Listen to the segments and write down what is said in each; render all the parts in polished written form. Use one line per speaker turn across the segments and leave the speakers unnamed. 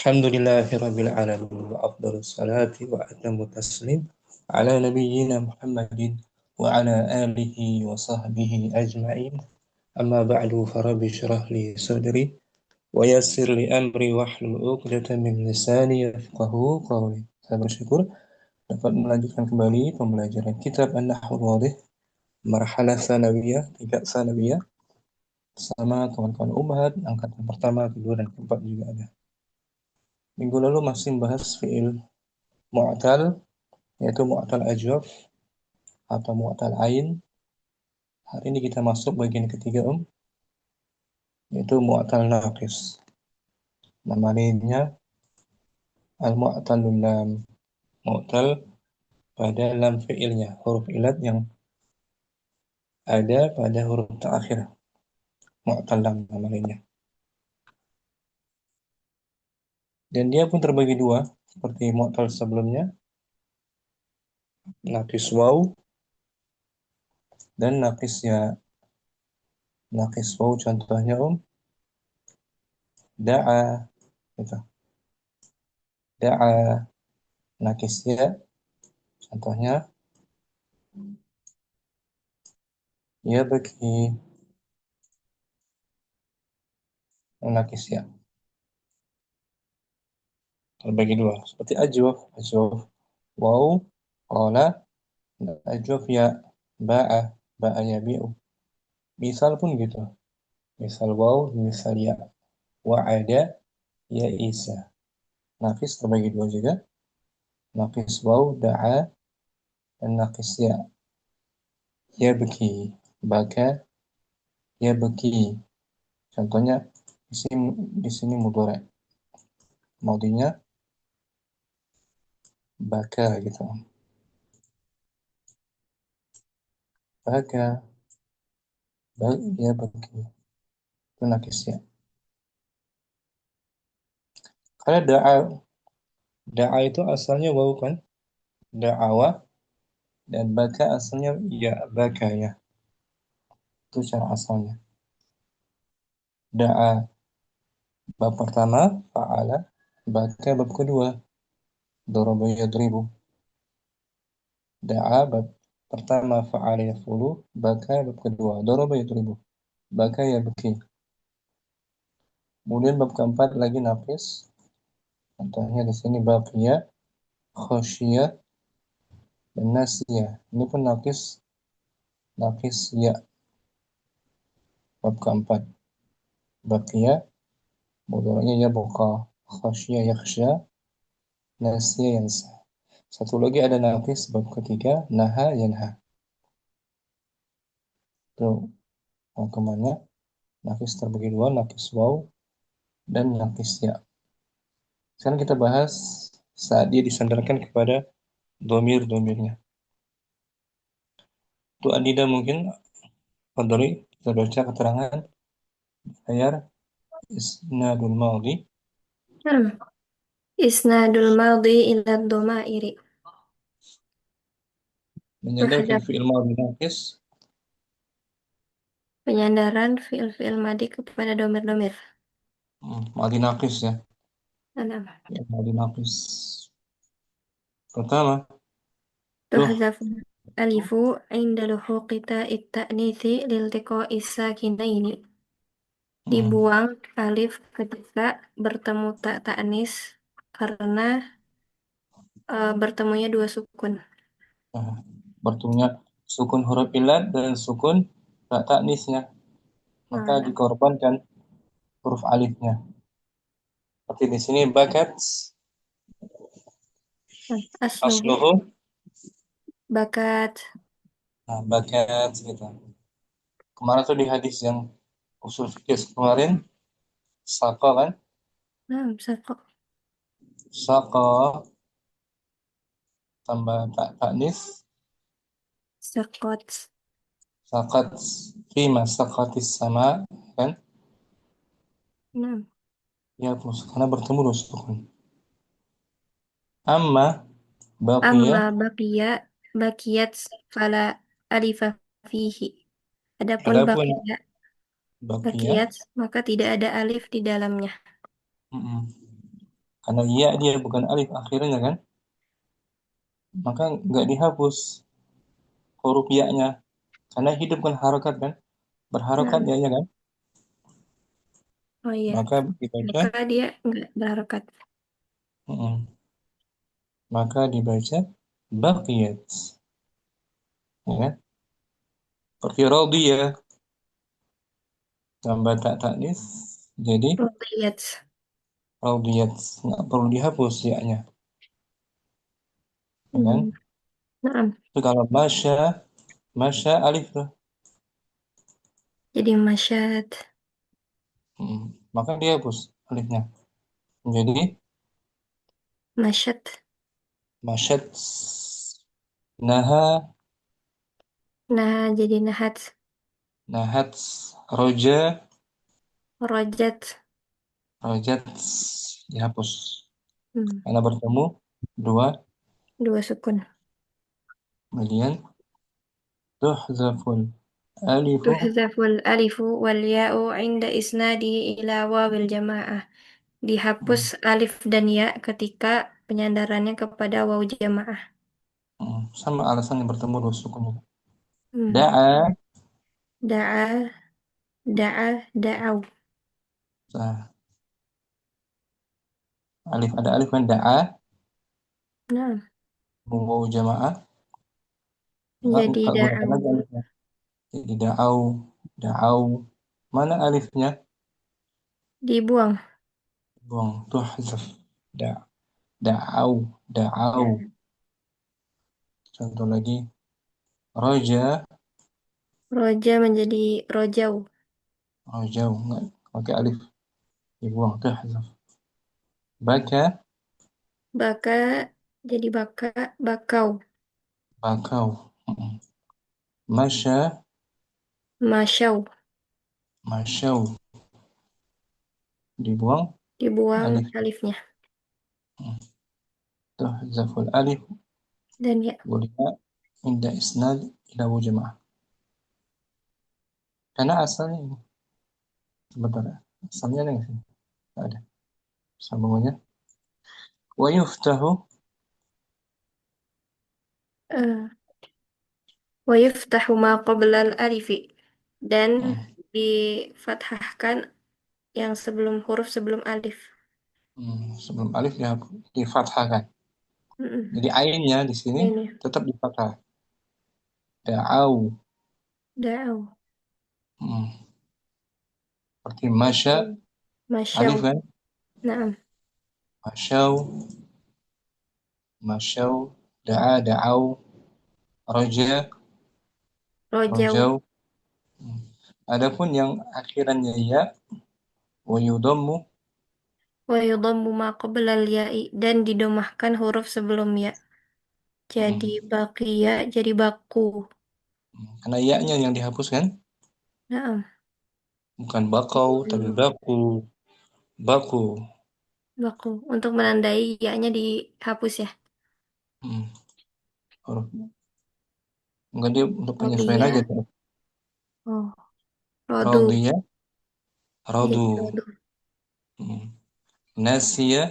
Alhamdulillahi alamin wa afdhalus salati wa atamu taslim ala nabiyyina Muhammadin wa ala alihi wa sahbihi ajma'in. Amma ba'du, farabbi syrah li sadri wa yassir li amri wahlul 'uqdatam min lisani yafqahu qawli. Saya bersyukur dapat melanjutkan kembali pembelajaran kitab An-Nahwul Wadih marhalah sanawiyah, tingkat sanawiyah bersama kawan-kawan Ummahat angkatan pertama, kedua dan keempat juga ada. Minggu lalu masih membahas fi'il mu'tal, yaitu mu'tal ajwaf atau mu'tal ain. Hari ini kita masuk bagian ketiga, yaitu mu'tal naqis. Nama lainnya al-mu'talul lam. Mu'tal pada lam fi'ilnya, huruf ilat yang ada pada huruf terakhir. Mu'tal lam nama lainnya. Dan dia pun terbagi dua, seperti mu'tal sebelumnya, naqis waw dan naqis ya. Naqis waw contohnya da'a, gitu. Da'a. Naqis ya contohnya ya bagi. Naqis ya terbagi dua, seperti ajwaf waw qala, ajwaf ya ba'a yabi'u. Misal pun gitu, misal waw, misal ya, wa'ada ya Isa. Naqis terbagi dua juga, naqis waw da'a dan naqis ya bagi, baka ya bagi. Contohnya di sini mudhari', maudinya baka gitu. Baka ya bagi itu naqis ya. Karena da'a itu asalnya waw kan, da'awa, dan baka asalnya ya baka ya. Itu cara asalnya. Da'a bab pertama, fa'ala. Baka bab kedua, daraba yadribu. Da'a bab pertama, fa'ala yaf'ulu. Baka bab kedua, daraba yadribu. Baka yabki. Kemudian bab keempat lagi naqis. Contohnya di sini baqiya, khasyiya, dan nasiya. Ini pun naqis ya. Bab keempat, baqiya, mudhari'nya yabqa, khasyiya yakhsha, nasiya yansa. Satu lagi ada naqis bab ketiga, naha yanha. Itu rangkumannya. Naqis terbagi dua, naqis waw dan naqis ya. Sekarang kita bahas saat dia disandarkan kepada domir-domirnya. Itu Adida mungkin, Fadli, kita baca keterangan layar isnadul madhi.
Isnadul madhi ila dhamairi.
Menyandar
Terhadap
fi'il madhi naqis.
penyandaran fiil-fiil madi kepada domir-domir.
Madhi naqis ya.
Enam.
Ya, madhi naqis. Pertama, tuh.
Tuhzaf alifu inda luhuqi ta'it ta'nithi liltiqa'i sakinaini. Dibuang alif ketika bertemu tak ta'nis karena bertemunya dua sukun.
Bertemunya sukun huruf ilat dan sukun tak taknisnya, maka
Nah,
dikorbankan huruf alifnya. Seperti di sini bakat,
asluhu
asluhu,
bakat.
bakat gitu. Kemarin tuh di hadis yang usul fikih kemarin, saqa kan,
Nah, bisa kok.
saqa tambah tak taknis,
Sakot.
sakat, fima sakatis sama kan,
Nah,
ya karena bertemu dua sukun. Amma
amma
baqiyah,
bakiyat fala alifah fihi. Adapun
adapun baqiyah,
bakiyat maka tidak ada alif di dalamnya.
mm-mm. Karena ya dia bukan alif akhirnya kan, maka nggak dihapus huruf ya-nya. Karena hidup kan harokat kan, berharokat
Nah,
ya kan,
oh iya.
maka dibaca,
Maka dia nggak berharokat.
mm, maka dibaca baqiyat, ya kan? Seperti radiyah tambah tak taknis jadi
Rubiyat.
radiyat, nggak perlu dihapus ya-nya, ya kan?
Hmm. Nah,
Itu kalau masya, masya alif tuh.
jadi masyad.
Mm, maka dihapus alifnya. Jadi
Masyad.
masyad, naha,
Nah, jadi nahat.
nahat, roja,
Rojat.
rojat dihapus.
Hmm.
Karena bertemu dua,
Dua sukun.
kemudian tuhzaful alifu,
Tuhzaful alifu wal ya'u inda isnadihi ila wawil jamaah. Dihapus
mm,
alif dan ya ketika penyandarannya kepada waw jamaah.
sama alasan yang bertemu dua sukun juga.
Hmm.
Da'a,
Da'a, da'a, da'au.
nah, alif ada alif kan da'a,
Nah,
wawu jamaah,
menjadi
nggak gunakan
da'au.
lagi alifnya. Jadi da'au, da'au, mana alifnya?
Dibuang.
Buang, tuhzaf, da, da'au, da'au.
Nah,
Contoh lagi, roja,
roja menjadi rojau.
rojau, nggak pakai alif, dibuang, tuhzaf. Baka,
Baka jadi baka, bakau.
bakau. Masya,
Masyau.
masyau, dibuang
Dibuang
alif.
alifnya.
Tuhzaful alif
Dan ya.
Buliha inda isnad ila jamaah. Karena asalnya ini sebentar ya. Asalnya nih sini. Nggak ada sambungannya. Wa yuftahu,
eh, wa yuftahu ma qabla al-alifi. Dan difathahkan yang sebelum huruf sebelum alif.
sebelum alif di fathah kan.
Mm-mm.
Jadi ainnya di sini
Ini
tetap di fathah. Da'au.
da'au.
Hmm, seperti masya
Masyau.
alif kan.
Naam.
Masyau, masyau, da'a, da'au, roja,
Rojau.
rojau. Adapun yang akhirannya ya, wa yudammu,
Wa yudhammu ma qabla al-ya'i. Dan didomahkan huruf sebelum ya. Jadi
hmm,
baqiya, jadi baku.
karena ya-nya yang dihapuskan,
Naam.
bukan bakau tapi
Hmm,
baku, baku.
baku. Untuk menandai ya-nya dihapus ya.
Hmm. Huruf. Enggak dia untuk penyesuaian
Rodiya.
aja tuh.
Oh, rodu.
Radiyah,
Jadi
radu.
rodu.
Hmm. Nasiyah,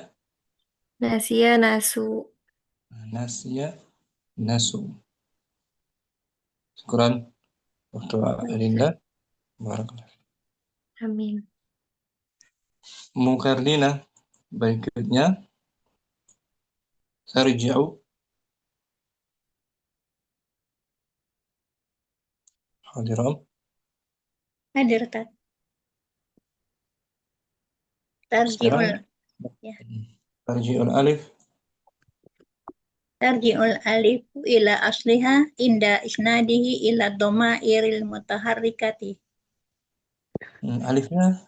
Nasia, nasu.
nasiyah, nasu. Syukuran waktu Adinda.
Baik.
Barakallah.
Amin.
Mukardina berikutnya tarji'u hadiram.
Hadir Tat.
Sekarang
Tarji'ul ya.
tarji'ul alif
Tarji'ul alifu ila asliha inda isnadihi ila dhamairil mutaharrikati.
alifnya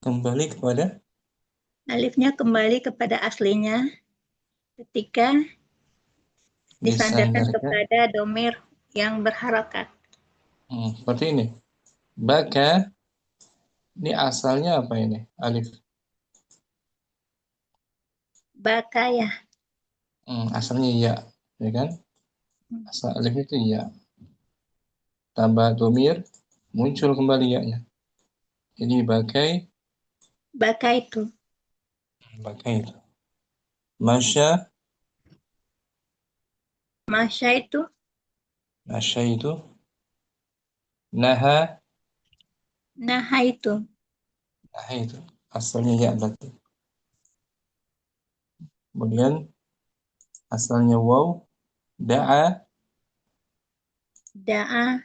kembali kepada
Alifnya kembali kepada aslinya ketika disandarkan
disandarkan.
kepada domir yang berharokat.
Seperti ini. Baka ini asalnya apa ini? Alif.
Bakaya.
Asalnya ya, ya kan? Asal alif itu ya. Tambah domir muncul kembali ya-nya. Jadi bakai
Baka itu.
bakai itu. Masya,
Masya itu
masya itu. Naha,
naha itu.
naha itu. Asalnya ya berarti. Kemudian asalnya waw. Da'a,
Da'a,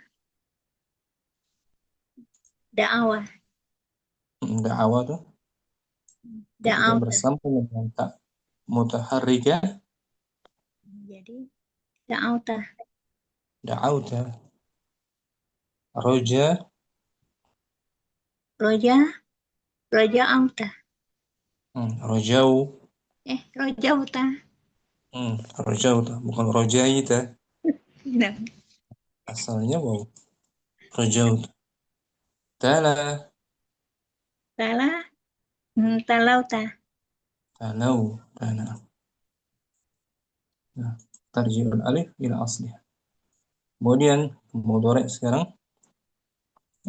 da'awah,
da'awa tuh. Ketika
da'awta.
bersambung dengan tak mutaharrika,
Jadi da'awta.
da'auta. Roja,
Roja, roja'auta.
rojau.
Roja'uta.
Rojauta. Bukan rojaita.
Nah,
Asalnya waw. Rojauta. Tala,
salah, talauta.
talau, tala. Nah, tarji'ul alif ila asliha. Kemudian mudhari' sekarang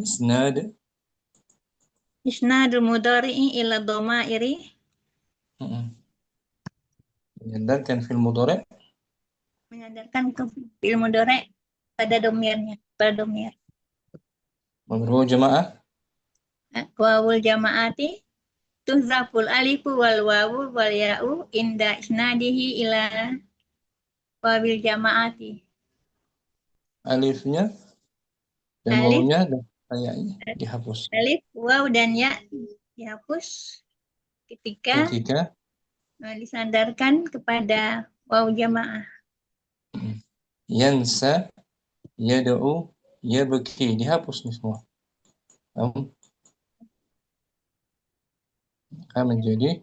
isnad.
Isnadul mudhari'i ila dhamairi.
Mm. Menyandarkan fil mudhari'
Menyandarkan ke fi'il mudhari' pada domirnya, pada domir.
Wawu jamaah
Wawul jama'ati tuhzaful alifu wal wawu wal ya'u inda isnadihi ila wabil jama'ati.
alifnya dan
Alif,
wawunya dan kayaknya dihapus
alif, waw dan ya dihapus ketika
ketika
disandarkan kepada waw jamaah.
yansa yad'u yabki dihapus nih semua. Maka menjadi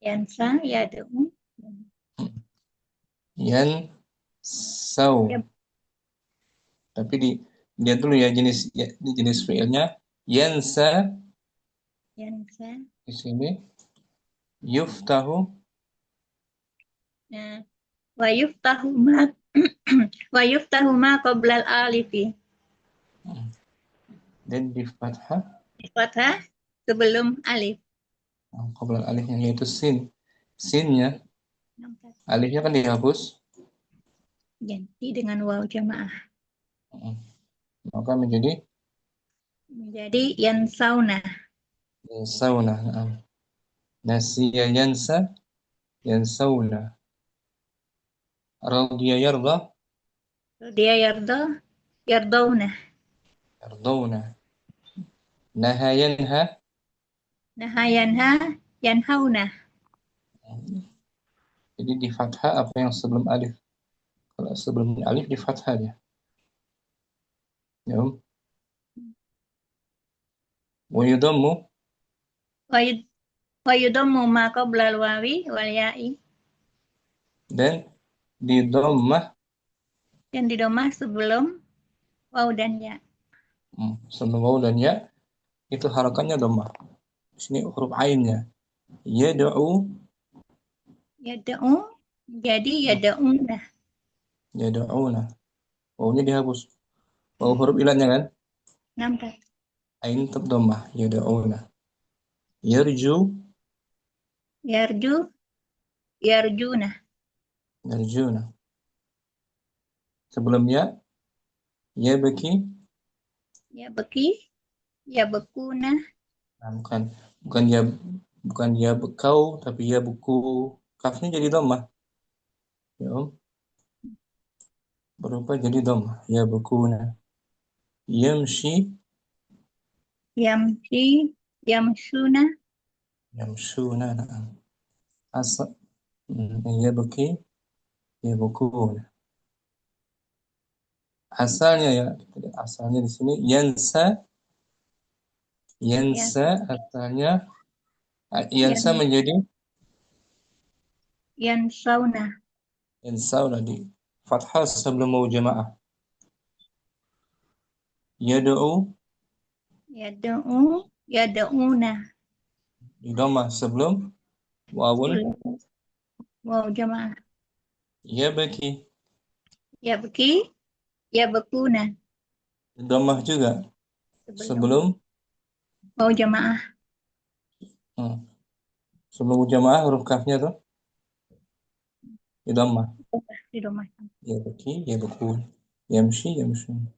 Yansa yad'u.
yan sau.
Ya,
Tapi lihat dulu ya jenis fiilnya yansa
yansa.
di sini yuftahu.
Nah, wa yuftahu ma wa yuftahu ma qabla al-alifi.
Dan di fathah
Fathah sebelum alif.
qabla alifnya yaitu sin. Sinnya alifnya kan dihapus.
Ganti dengan waw jamaah.
Maka menjadi
Yansauna.
yansawna. Nasiya yansa yansawna. Radiya yarda
Dia yardo, yardauna.
yardawna. Naha yanha
Nah, yanha, yanhauna.
jadi di fathah apa yang sebelum alif. Kalau sebelum alif di fathah dia. Ya. Wa yudammu
Wa yudammu ma qabla al-wawi wal ya'i.
dan di dhammah
Yang didomah sebelum waw dan ya.
sebelum waw dan ya itu harakannya dhammah. Di sini huruf ainnya. Yad'u
Yada'u, jadi yada'una.
yad'una. Wawnya dihapus. Waw huruf ilatnya kan?
Nampak.
Ain tetap dhammah yad'una. Yarju
Yarju, yarjuna.
yarjuna. Sebelumnya yabki
Ya beki, ya bekuna.
nah, bukan ya bukan ya bekau tapi ya buku kafnya jadi dhammah. Ya, berubah jadi dhammah ya bukuna. Yamshi
Yamsi, yamsuna.
yamshuna. Asal yabki yabkuna. Asalnya ya asalnya di sini yansa
Ya,
asalnya yansa
yan,
menjadi
yansauna.
yansa udah di fathah sebelum mau jamaah. Yad'u
Yada'u, yada'una.
di dhammah sebelum wawun.
Sebelum waw jamaah.
Yabki
Ya beki, ya bekuna.
di dhammah juga
Sebelum
sebelum
waw jamaah.
hmm, Sebelum jamaah huruf kafnya tuh dhammah.
Didomahkan.
Yabki, yabkun. Yamshi, yamshun.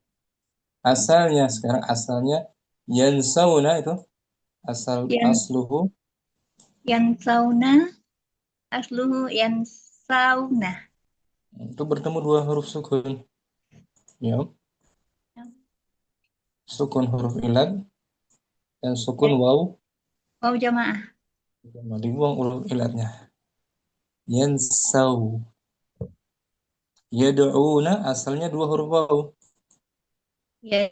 Asalnya sekarang asalnya yansawna itu
Yan
asluhu
Yansauna asluhu yansauna.
itu bertemu dua huruf sukun. Ya, sukun huruf ilat dan sukun waw.
Mau jamaah.
Dibuang huruf ilatnya. Yansau. Yad'una asalnya dua huruf waw.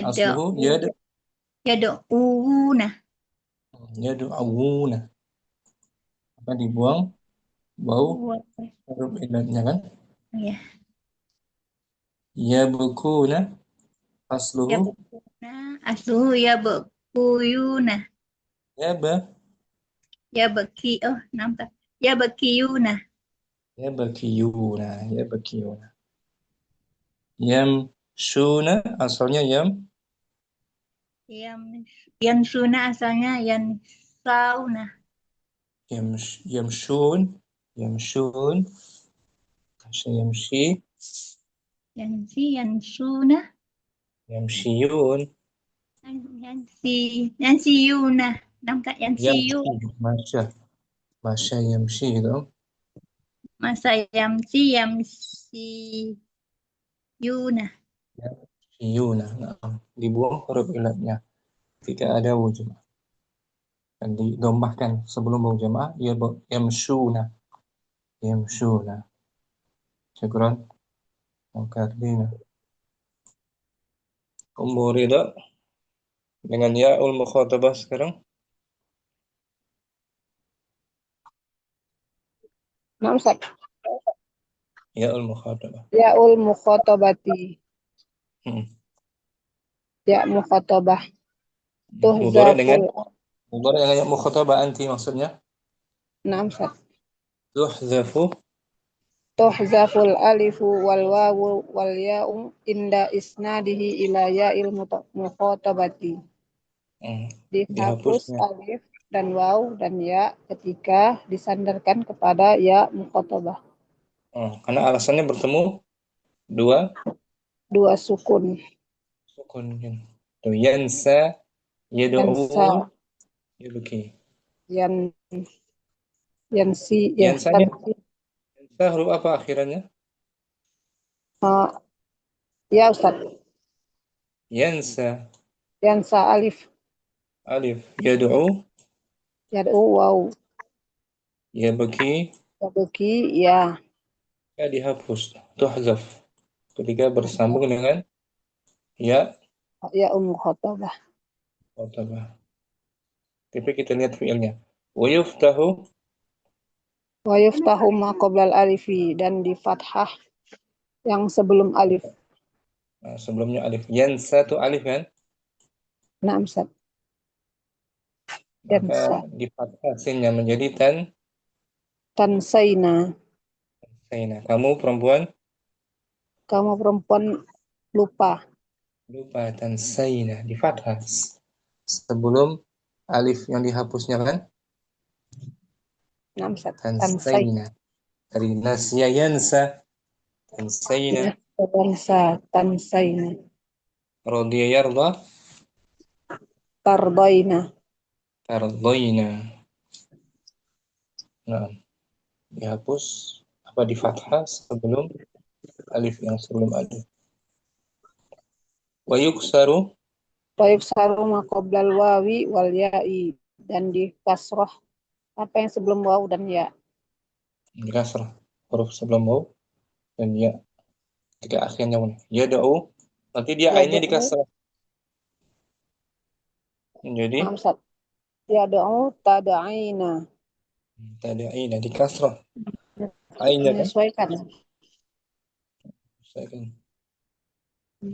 Asluhu
Yad'una.
yad'una. Maka dibuang waw huruf ilatnya kan.
Ya.
Yabkuna asluhu
Yabquna asluhu yabquyuna.
yaba
Nampak. Yabqiyuna.
yabkiyuna yabkiyuna. Yamshuna asalnya
Yansuna asalnya yansauna.
yamshun yamshun yamshi
Yansuna.
yamshiyun
Yansiyuna. Nampak yansiyu.
yamshi masya yamshi itu
Masa yamsiyuna.
yamshiyuna. Nah, dibuang huruf ilatnya ketika ada wujud dan didombahkan sebelum bau jamaah yamshuna yamshuna. Syukran. Mengkardina. Umurida dengan ya'ul mukhatabah sekarang.
Nah, Ustaz.
Ya'ul mukhatabah.
Ya'ul mukhatabati.
Hmm.
Ya mukhatabah.
Mudhari dengan
Tuhzaful.
ya mukhatabah anti maksudnya.
Nah, Ustaz.
Tuhzafu
Tuhzaful alifu wal wawu wal ya'u inda isnadihi ila ya'il mukhatabati. Dihapus
dihapusnya.
alif dan waw dan ya ketika disandarkan kepada ya mukhatabah.
Karena alasannya bertemu dua
sukun.
kan. Tuh yansa yad'u
Yansa
yabki.
yan yansi ya
Yansanya
tansi.
yansa huruf apa akhirannya?
Ya Ustaz.
Yansa
Yansa alif.
alif yad'u
Waw.
yabki
Yabki ya.
Ya dihapus. Tuhzaf. Ketika bersambung dengan ya
Ya mukhatabah.
mukhatabah. Tapi kita lihat fiilnya. Wa yuftahu
Wa yuftahu ma qoblal alifi dan di fathah yang sebelum alif.
Nah, sebelumnya alif. Yansa itu alif kan?
Nah, Ustaz.
Maka
Yansa.
di fathah sinnya menjadi
Tansaina.
Saina. Kamu perempuan
Kamu perempuan lupa.
Saina di fathah. Sebelum alif yang dihapusnya kan?
Nah, Ustaz.
Saina. Dari nasya yansa. Saina.
Tansaina.
Radiya yarda.
Tardaina.
Tardaina. Nah, dihapus apa di fathah sebelum alif yang sebelum alif. Wa yuksaru
Wa yuksaru ma qoblal wawi wal ya'i dan di kasroh apa yang sebelum waw dan ya.
di kasrah huruf sebelum waw dan ya ketika akhirnya yad'u nanti dia ainnya di kasrah menjadi
Yad'u tad'ina.
tad'ina di kasrah ainnya kan
Menyesuaikan.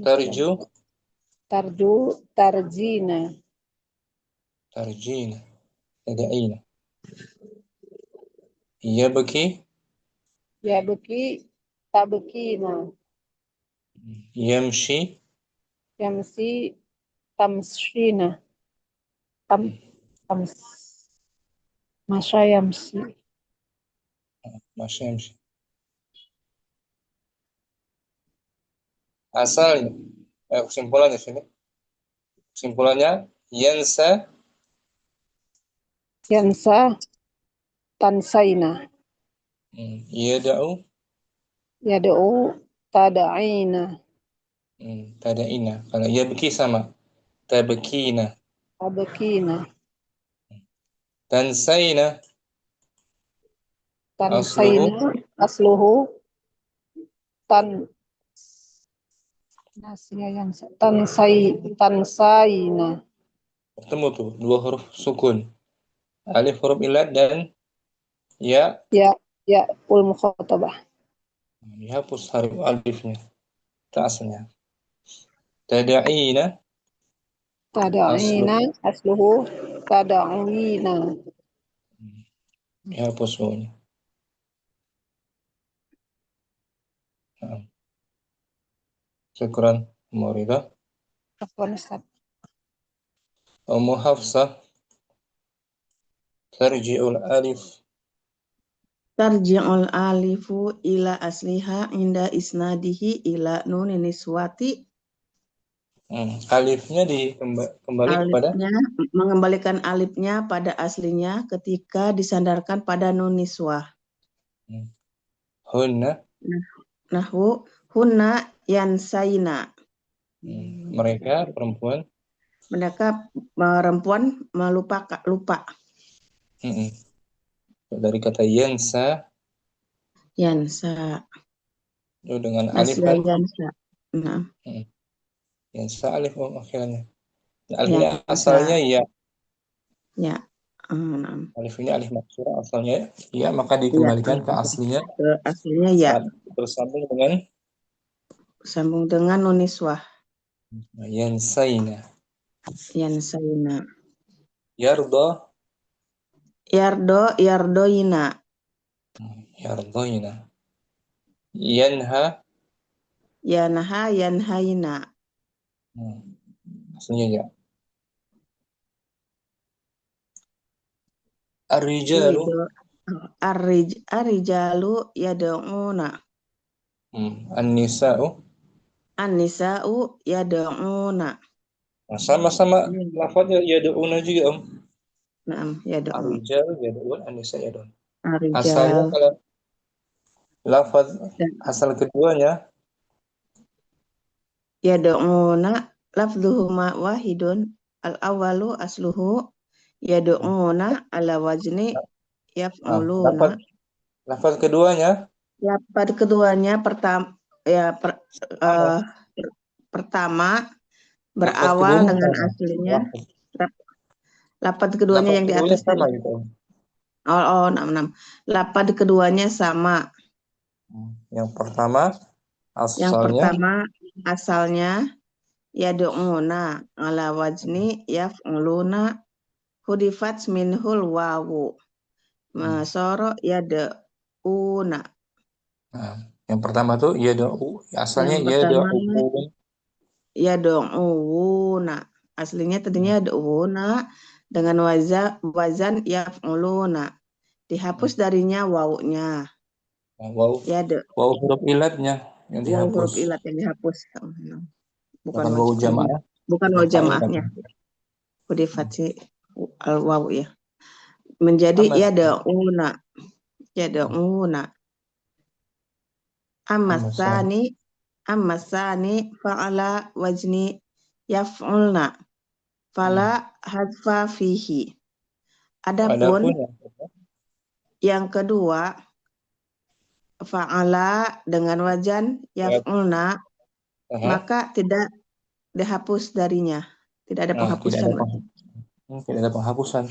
tarju
Tarjina.
tarjina tad'ina yabki
Yabki tabkina.
yamshi
Yamsi tamshina. Tams Masya yamsi.
Masya yamshi. Asalnya, kesimpulannya sini. Kesimpulannya, yansa
Yansa tansaina.
yada'u
Yad'u tada'ina.
tada'ina. Kalau yabki sama tabkina.
Tabkina.
Tansaina asluhu
Tansaina. Asluhu. Tan. Nasiya yansa. Tansaina.
ketemu tuh dua huruf sukun. Alif huruf ilat dan ya
Ya. Ya. Ul mukhatabah.
dihapus huruf alifnya. Itu asalnya. Tada'ina
Tada'ina.
asluhu
Asluhu. Tada'ina.
dihapus wawunya. Nah, syukran Muridah.
Afwan Ustaz.
Ummu Hafsah tarji'ul alif.
Tarji'ul alifu ila asliha inda isnadihi ila nunin niswati.
Alifnya kembali kepada
Alifnya mengembalikan alifnya pada aslinya ketika disandarkan pada nun niswah.
hunna.
Nahwu hunna yansaina.
Mereka perempuan.
Mereka perempuan lupa.
Dari kata yansa
Yansa.
itu dengan alif
Nasya
kan?
yansa. Nah.
Yansa alif akhirnya. Alifnya
Yansa.
asalnya ya.
Ya.
Alif ini alif maksura asalnya ya, maka dikembalikan ke aslinya.
Ke aslinya ya.
Bersambung dengan
nun niswah.
yansaina.
Yansaina.
Yardoina.
Yanhaina.
Aslinya ya.
Ar-rijalu yad'una. An-nisa'u yad'una.
Sama-sama lafadznya yad'una juga, Om.
Naam, yad'un.
Ar-rijal yad'un, an-nisa yad'un.
Ar-rijal.
Asalnya kalau lafadz asal keduanya
yad'una lafdhuhuma wahidun. Al-awwalu asluhu yad'una ala wazni yaf'uluna.
Lafadz keduanya
pertama berawal dengan aslinya. Lafadz keduanya yang di atas
sama gitu.
Lafadz keduanya sama.
Yang pertama
asalnya yad'una ala wazni yaf'uluna hudifat minhul wawu. Masara yad'una.
Yang pertama tuh yad'u, asalnya
yad'una. Aslinya tadinya yad'una dengan wazan yaf'uluna. Dihapus darinya wawunya.
Waw huruf ilatnya yang dihapus.
Waw huruf ilat yang dihapus. Bukan
waw jamaah.
Bukan waw jamaahnya. Hudifat si al-waw ya. Menjadi yad'una. Ammasani fa'ala wazni yaf'ulna. Fala hadfa fihi. Adapun yang kedua fa'ala dengan wajan yaf'ulna, maka tidak dihapus darinya. Tidak ada penghapusan.
Tidak ada penghapusan.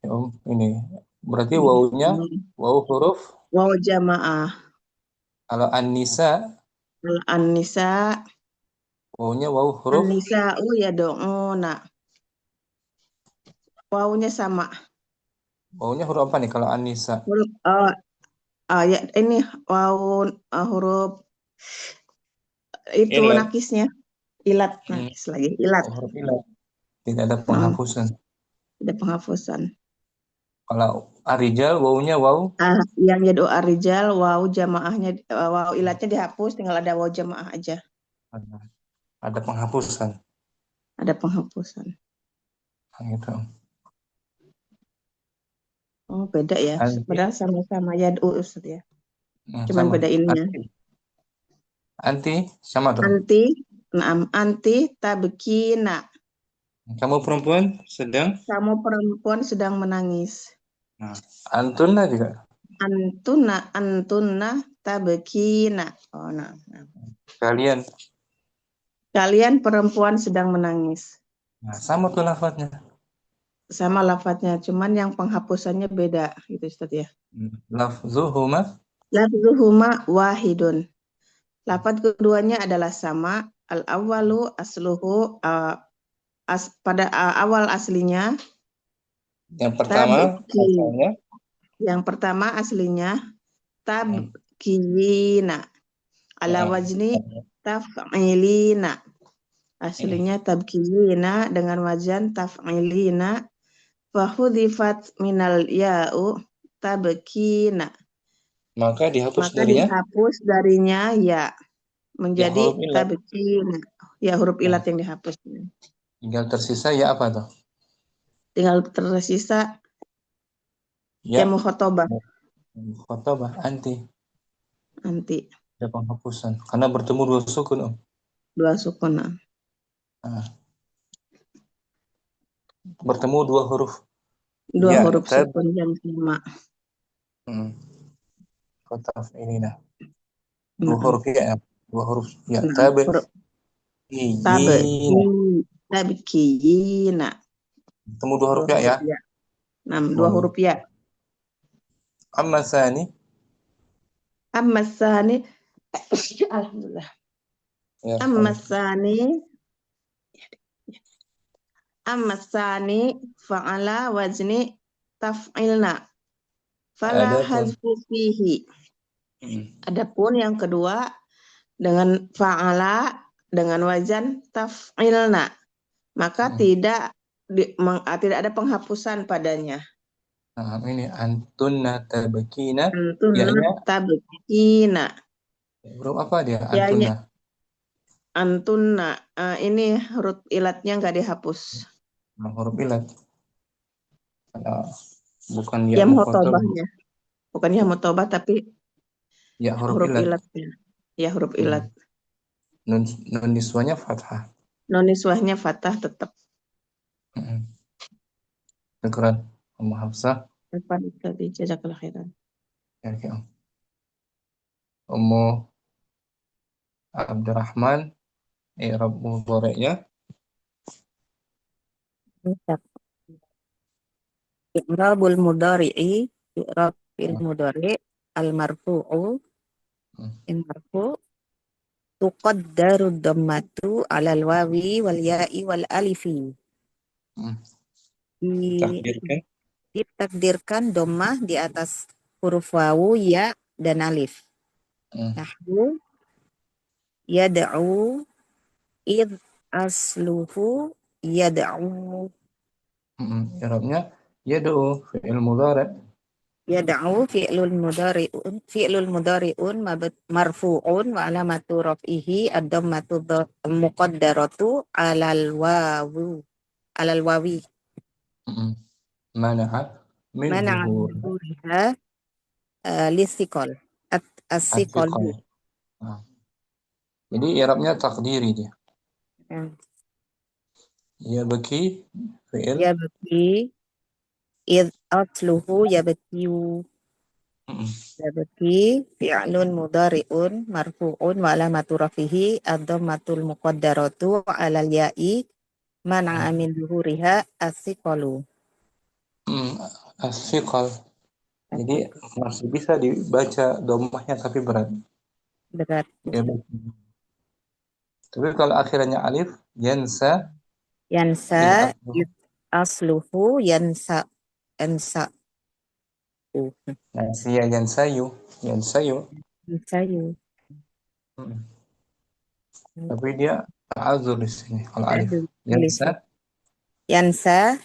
Ya, Om, ini berarti wawunya waw huruf
waw jamaah.
Kalau an-nisa wawunya waw huruf
an-nisa'u yad'una. Wawunya sama.
Wawunya huruf apa nih kalau an-nisa?
Huruf ya ini waw huruf itu ilat. Nakisnya ilat nakis lagi ilat.
Huruf ilat. Tidak ada penghapusan.
Tidak penghapusan.
Kalau arijal, wawunya waw.
Yang yad'u ar-rijal, waw jamaahnya, waw ilatnya dihapus, tinggal ada waw jamaah aja.
Ada penghapusan.
Ada penghapusan.
Gitu.
Oh, beda ya.
Anti,
Padahal sama-sama yad'u Ustaz ya. Cuman
sama.
beda ininya.
Anti sama tuh.
Anti tabkina.
Kamu perempuan sedang.
Kamu perempuan sedang menangis.
Nah, antuna juga.
Antunna tabkina. Oh, nah. Kalian perempuan sedang menangis.
Nah, sama tuh lafadznya.
Sama lafadznya, cuman yang penghapusannya beda gitu Ustaz ya.
Lafzuhuma
wahidun. Lafadz keduanya adalah sama. Al-awwalu asluhu pada awal aslinya.
yang pertama asalnya.
Yang pertama aslinya tabkiyina. Ala wazni taf'ilina. Aslinya tabkiyina dengan wajan taf'ilina. Fahudifat minal ya'u tabkina.
Maka dihapus
darinya ya. Menjadi
ya,
tabkina. Ya, huruf ilat yang dihapus.
Tinggal tersisa ya apa tuh?
Tinggal tersisa ya mukhotobah.
Mukhotobah, anti.
Ada
penghapusan. Karena bertemu dua sukun.
Dua sukun.
Bertemu dua huruf.
Dua huruf sukun yang sama.
Kotaf ini nah. Dua huruf ya. Dua huruf ya.
Tabkiyina.
Bertemu dua huruf ya.
Dua huruf ya.
Amma sani.
Alhamdulillah.
Ya,
Amma sani fa'ala wazni taf'ilna. Fala hazfu fihi. Adapun yang kedua dengan fa'ala dengan wajan taf'ilna, maka tidak ada penghapusan padanya.
Ini antunna tabkina.
Tabkina.
Huruf apa dia? Antunna.
Antunna. Ini huruf ilatnya nggak dihapus.
Huruf ilat. Bukan
ya mukhotobahnya. Bukan ya mukhotobah tapi
ya huruf
ilatnya. Ya huruf ilat.
Nun niswanya fathah.
Nun niswahnya fathah tetap.
Syukran. Ummu Hafsah.
Jazakallahu khairan.
Ya. Ummu Abdurrahman. I'rab mudhari'nya.
I'rabul mudhari'i, i'rab fil mudhari' al-marfu'u in marfu' tuqaddaru dhammatu 'alal wawi wal ya'i wal alifi. Ditakdirkan dhammah di atas huruf wawu, ya dan alif. Nahwu yad'u id asluhu yad'u.
I'rabnya yad'u fi'il mudhari'.
Yad'u fi'lul mudhari'un marfu'un wa alamatu raf'ihi ad-dhammatu muqaddaratu 'alal wawi.
Mana'a min
zuhuriha lisikol as-sikol.
Jadi i'rabnya takdiri dia. Ya baki fi'il.
Ya baki id asluhu yabkiyu. Yabki fi'lun mudhari'un marfu'un wa alamatu rafihi ad-dhammatul muqaddaratu 'alal ya'i mana'a min zuhuriha as-siqalu.
As-siqal. Jadi masih bisa dibaca dhammahnya tapi berat. Ya, tapi kalau akhirnya alif yansa
asluhu yansa.
Nasiya yansayu. Tapi dia ta'adzur di sini kalau alif. Yansa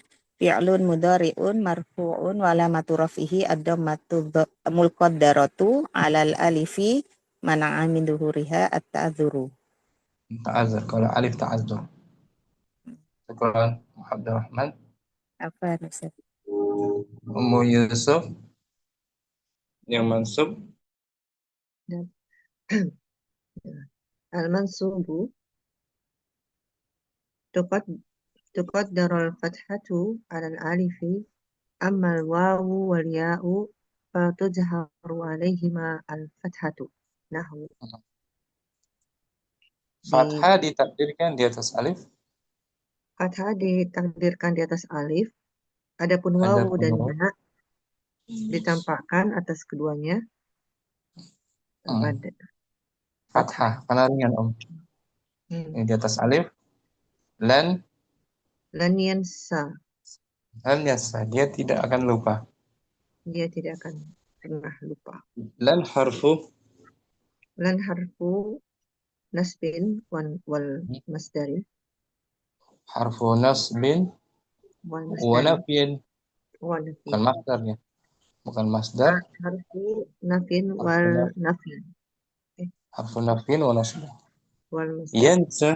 fi'lun mudhari'un marfu'un wa alamatu rafihi ad-dhammatu muqaddaratu 'alal alifi man'a min dhuhuriha at-ta'dzuru.
ta'azzur. Kalau alif ta'azzur. Syukran, Abdurrahman.
Apa Ustaz?
Ummu Yusuf yang mansub
Al-mansubu tuqaddarul fathatu 'alal alifi amma al-wawu wal ya'u fatujharu 'alaihima al-fathatu. Nahwu
fathah ditakdirkan di atas alif,
fathah ditakdirkan di atas alif, adapun wawu
adapun
dan
waw
ya ditampakkan atas keduanya pada
fathah karena ringan Om. Ini di atas alif, lan
yansa,
dia tidak akan lupa.
dia tidak akan pernah lupa.
Lan harfu
Lan harfu nasbin wal masdari
harfu nasbin
wal
wa
masdari
nafyin,
wal
bukan
nafi.
masdarnya, bukan masdar,
Harfu nafin
harfu
wal
naf-
nafi
harfu nafyin wa nasbin.
wal masdar.
Yansa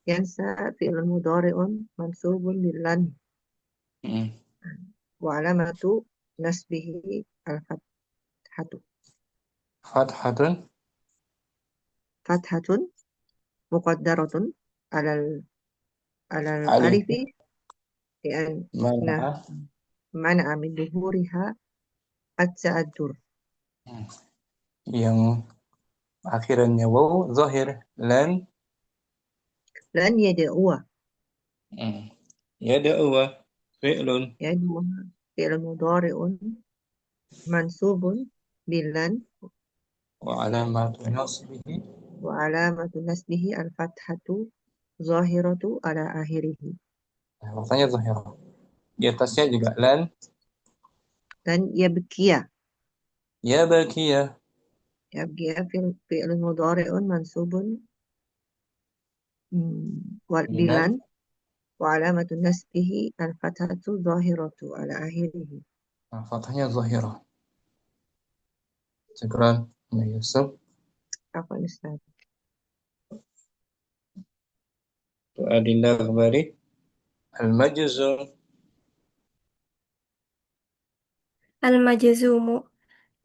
Yansa fi'lun mudhari'un mansubun bil lan wa alamatu nasbihi al-fathatu. Fathatun muqaddaratun alal
alif
alifi
mana
mana min duhuriha at-ta'addur.
yang akhirannya waw zahir, lan
Lan yad'uwa
yad'uwa fi'lun
yad'uwa fi'lun mudhari'un mansubun bil lan
wa alamatu nasbihi,
wa alamatu nasbihi al-fathatu zahiratu ala akhirihi.
makanya zahir. Di atasnya juga lan
Dan yabkiya
bakia
fi'lun mudhari'un mansubun wal
bilan
bilan wa alamatu nasbihi al-fathatu zahiratu ala akhirihi.
fathahnya zahirah. Syukran Ummu Yusuf.
Apa Ustaz?
Adinda kembali al-majzum
Al-majzumu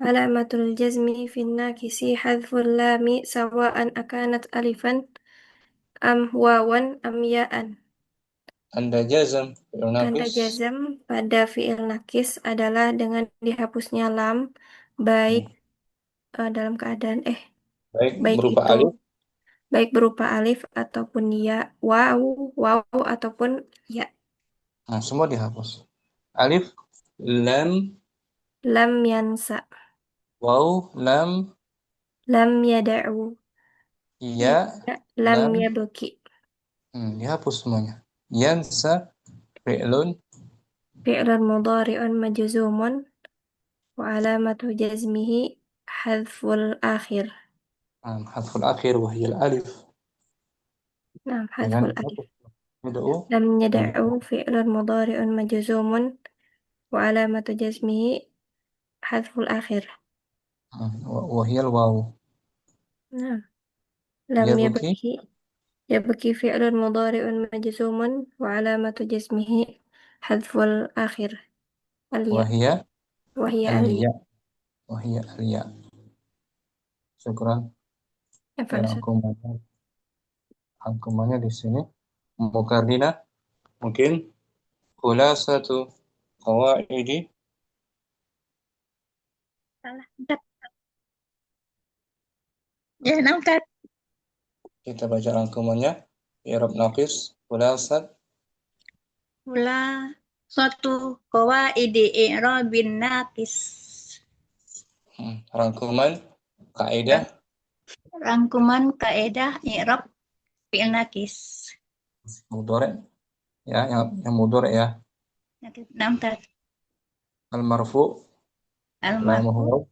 alamatul jazmi fin nakisi hadful lami sawa'an akanat alifan am wawan am ya'an.
Anda jazam fi'il
Tanda
naqis
jazam pada fi'il nakis adalah dengan dihapusnya lam, baik dalam keadaan
baik
baik
berupa
itu
alif
baik berupa alif ataupun ya, waw ataupun ya.
nah, semua dihapus. Alif, lam,
Lam yansa,
waw, lam,
lam yada'u,
ya,
lam
lam,
yabki.
dihapus semuanya. Yansa fi'lun
Fi'lun mudhari'un majzumun wa alamatu jazmihi hadful akhir.
hadful akhir wa hiya al-alif.
Nah,
Jangan
hadful akhir.
dihapus. Yad'u
Lam yada'u fi'lun mudhari'un majzumun wa alamatu jazmihi hadful akhir.
wa hiya al-waw.
Nah, lam
Yabki
yabki fi'lun mudhari'un majzumun wa alamatu jazmihi hadful akhir.
wa
Al-ya.
hiya
Wa hiya al-ya.
al-ya. Wa hiya al-ya. Syukran.
Apa
Ya,
Ustaz?
rangkumannya di sini. Mukardina mungkin khulasatu qawaidi
Salah. Angkat. Ya, angkat.
kita baca rangkumannya. I'rab naqis khulasat
Mula suatu qawaidi i'rabin naqis.
rangkuman kaidah
Rangkuman kaidah i'rab fi'il naqis.
mudhari ya, yang mudhari ya.
Angkat.
Al-marfu
Al-marfu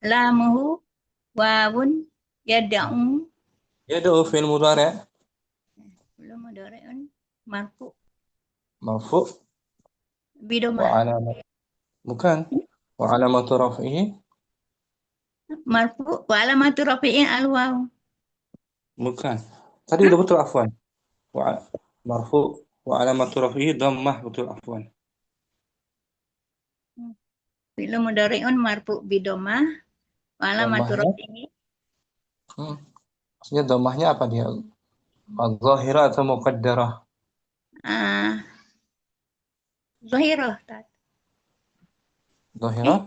lamuhu wawun yad'u
yad'u fi'il mudhari
belum mudhari'un marfu
marfu'
Bidomah.
وعلامة bukan وعلامة رفعه
Marfu wa alamatu rafi'i al-waw.
bukan tadi udah betul afwan marfu' وعلامة رفعه dhammah betul afwan
Fi'lu mudhari'un marfu bidomah wa alamatu
dhammahnya
rafi'i
maksudnya dhammahnya apa dia zahirah atau muqaddarah
zahirah
zahirah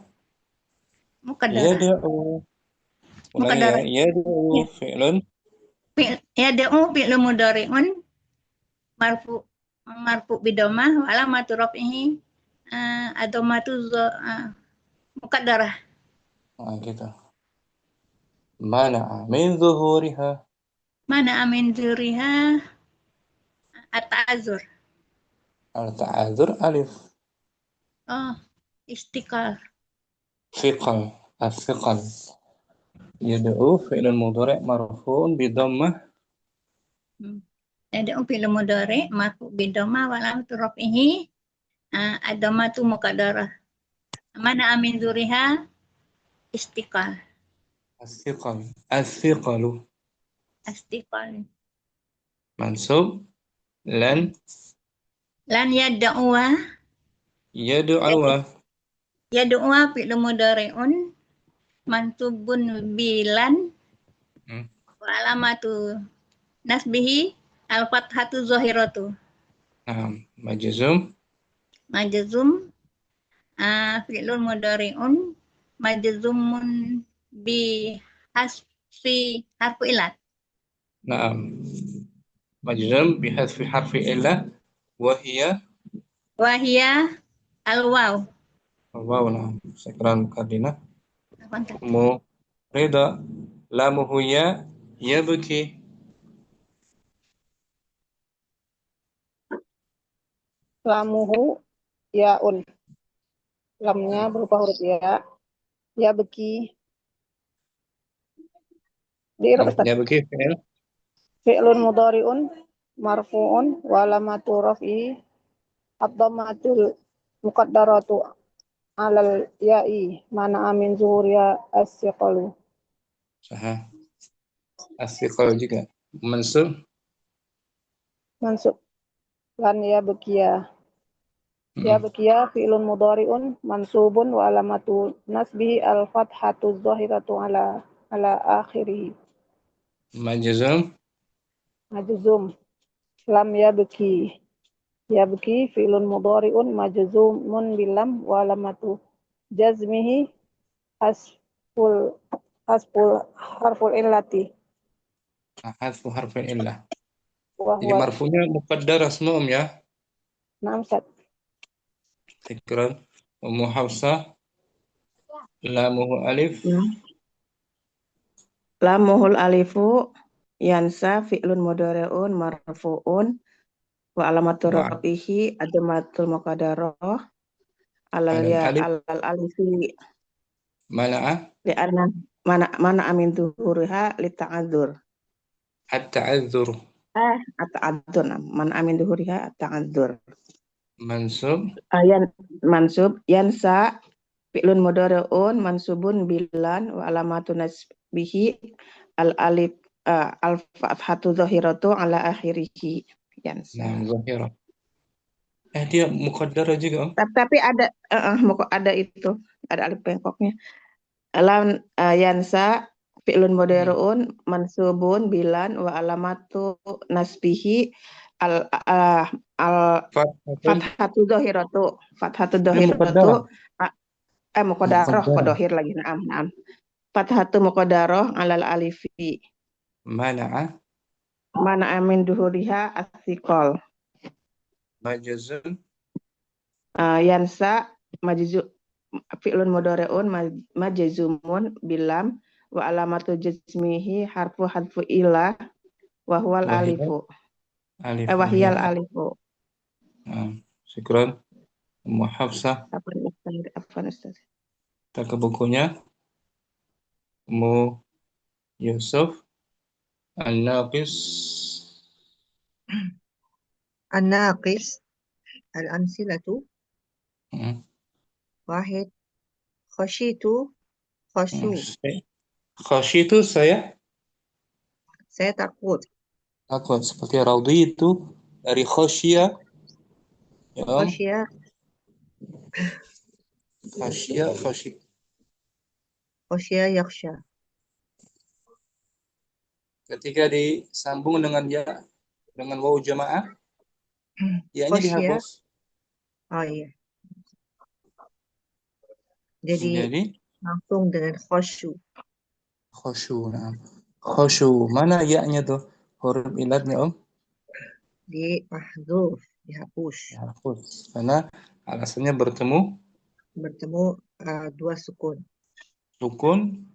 muqaddarah.
yad'u
Muqaddarah.
yad'u fi'lun
Yad'u fi'lu mudhari'un marfu bidomah wa alamatu rafi'i adomatu muqaddarah.
gitu mana'a min zuhuriha
Mana amin zuriha at-ta'azzur.
al-ta'adzur alif
Istiqal.
thiqal as-thiqal yad'u fi'lun mudhari' marfu'un bi dhammah
Yad'u fi'lu mudhari' marfu bidomah wa alamatu rafi'i adomatu muqaddarah. Mana amin zuriha istiqal.
as-thiqal as-thiqalu
Istiqal.
mansub lan
Yad'uwa
yad'u
fi'lu mudhari'un mansubun bilan wa alamatu nasbihi al-fathatu zahiratu. Majzum fi'lun mudhari'un majzumun bi hasfi harfu ilat.
majzum bi hasfi harfi illah wa hiya
al-waw.
Syukran Kardina Rida lamuhu yabki
Lamuhu yaun. Lamnya berupa huruf ya. Ya beki.
yabki fi'il
Fi'lun mudhari'un marfu'un wa alamatu raf'i ad-dhammatul muqaddaratu 'alal ya'i mana amin zuhuriya as-siqalu.
sahah as-siqal juga mansub
Lan ya bekia. Ya bekia fi'lun mudhari'un mansubun wa alamatu nasbihi al-fathatu zahiratu ala akhirih. Majzum lam ya beki. Ya beki fi'lun mudhari'un majzumun bilam wa alamatu jazmihi hasful harful illati.
hasfu harfi illah
Wa
jadi
huwa
marfu'nya muqaddar asma'um ya
namsat.
Syukran Ummu Hafsah lamuhu alif
Lamuhul alifu yansa fi'lun mudhari'un marfu'un wa alamatu rafihi adamatul muqaddarah alal alifi
mana'a
li'anna mana amin zuhuriha lita'adzur
at-ta'adzur
at-ta'adzur man amin zuhuriha at-ta'adzur mansub yansa fi'lun mudhari'un mansubun bilan wa alamatu nasbihi al-alif al-fathatu zahiratu ala akhirih yansa.
Zahirah. Dia muqaddara juga.
Tapi ada itu, ada alif bengkoknya. Lam yansa fi'lun mudhari'un mansubun bilan wa alamatu nasbihi al fathatu dhahiratu muqaddarah qadahir lagi na'am fathatu muqaddarah alal alifi mana amin duhuriha as-siqal
majzum
yansa majzum fi'lun mudhari'un majzumun bilam wa alamatu jazmihi harfu ilah wa huwal alifu wahiyal alifu.
Syukran Ummu Hafsah.
Apa Ustaz?
Kita ke bukunya Ummu Yusuf An-Naqis
Al-amsilatu. Wahid. Khasyitu. Khasyu.
Khasyitu saya
takut.
takut. Seperti Raudi itu dari khasya. Ya,
Khasya.
khasya.
Khasya yakhsha.
Ketika disambung dengan waw jamaah, ya-nya
Khasya.
dihapus.
Oh iya. Jadi
Jadi
langsung dengan khasyu.
khusyu. Nah. Khusyu. Mana ya-nya tuh? Huruf ilatnya, Om?
Di mahdzuf, dihapus.
Dihapus. Karena alasannya bertemu
Dua sukun.
sukun,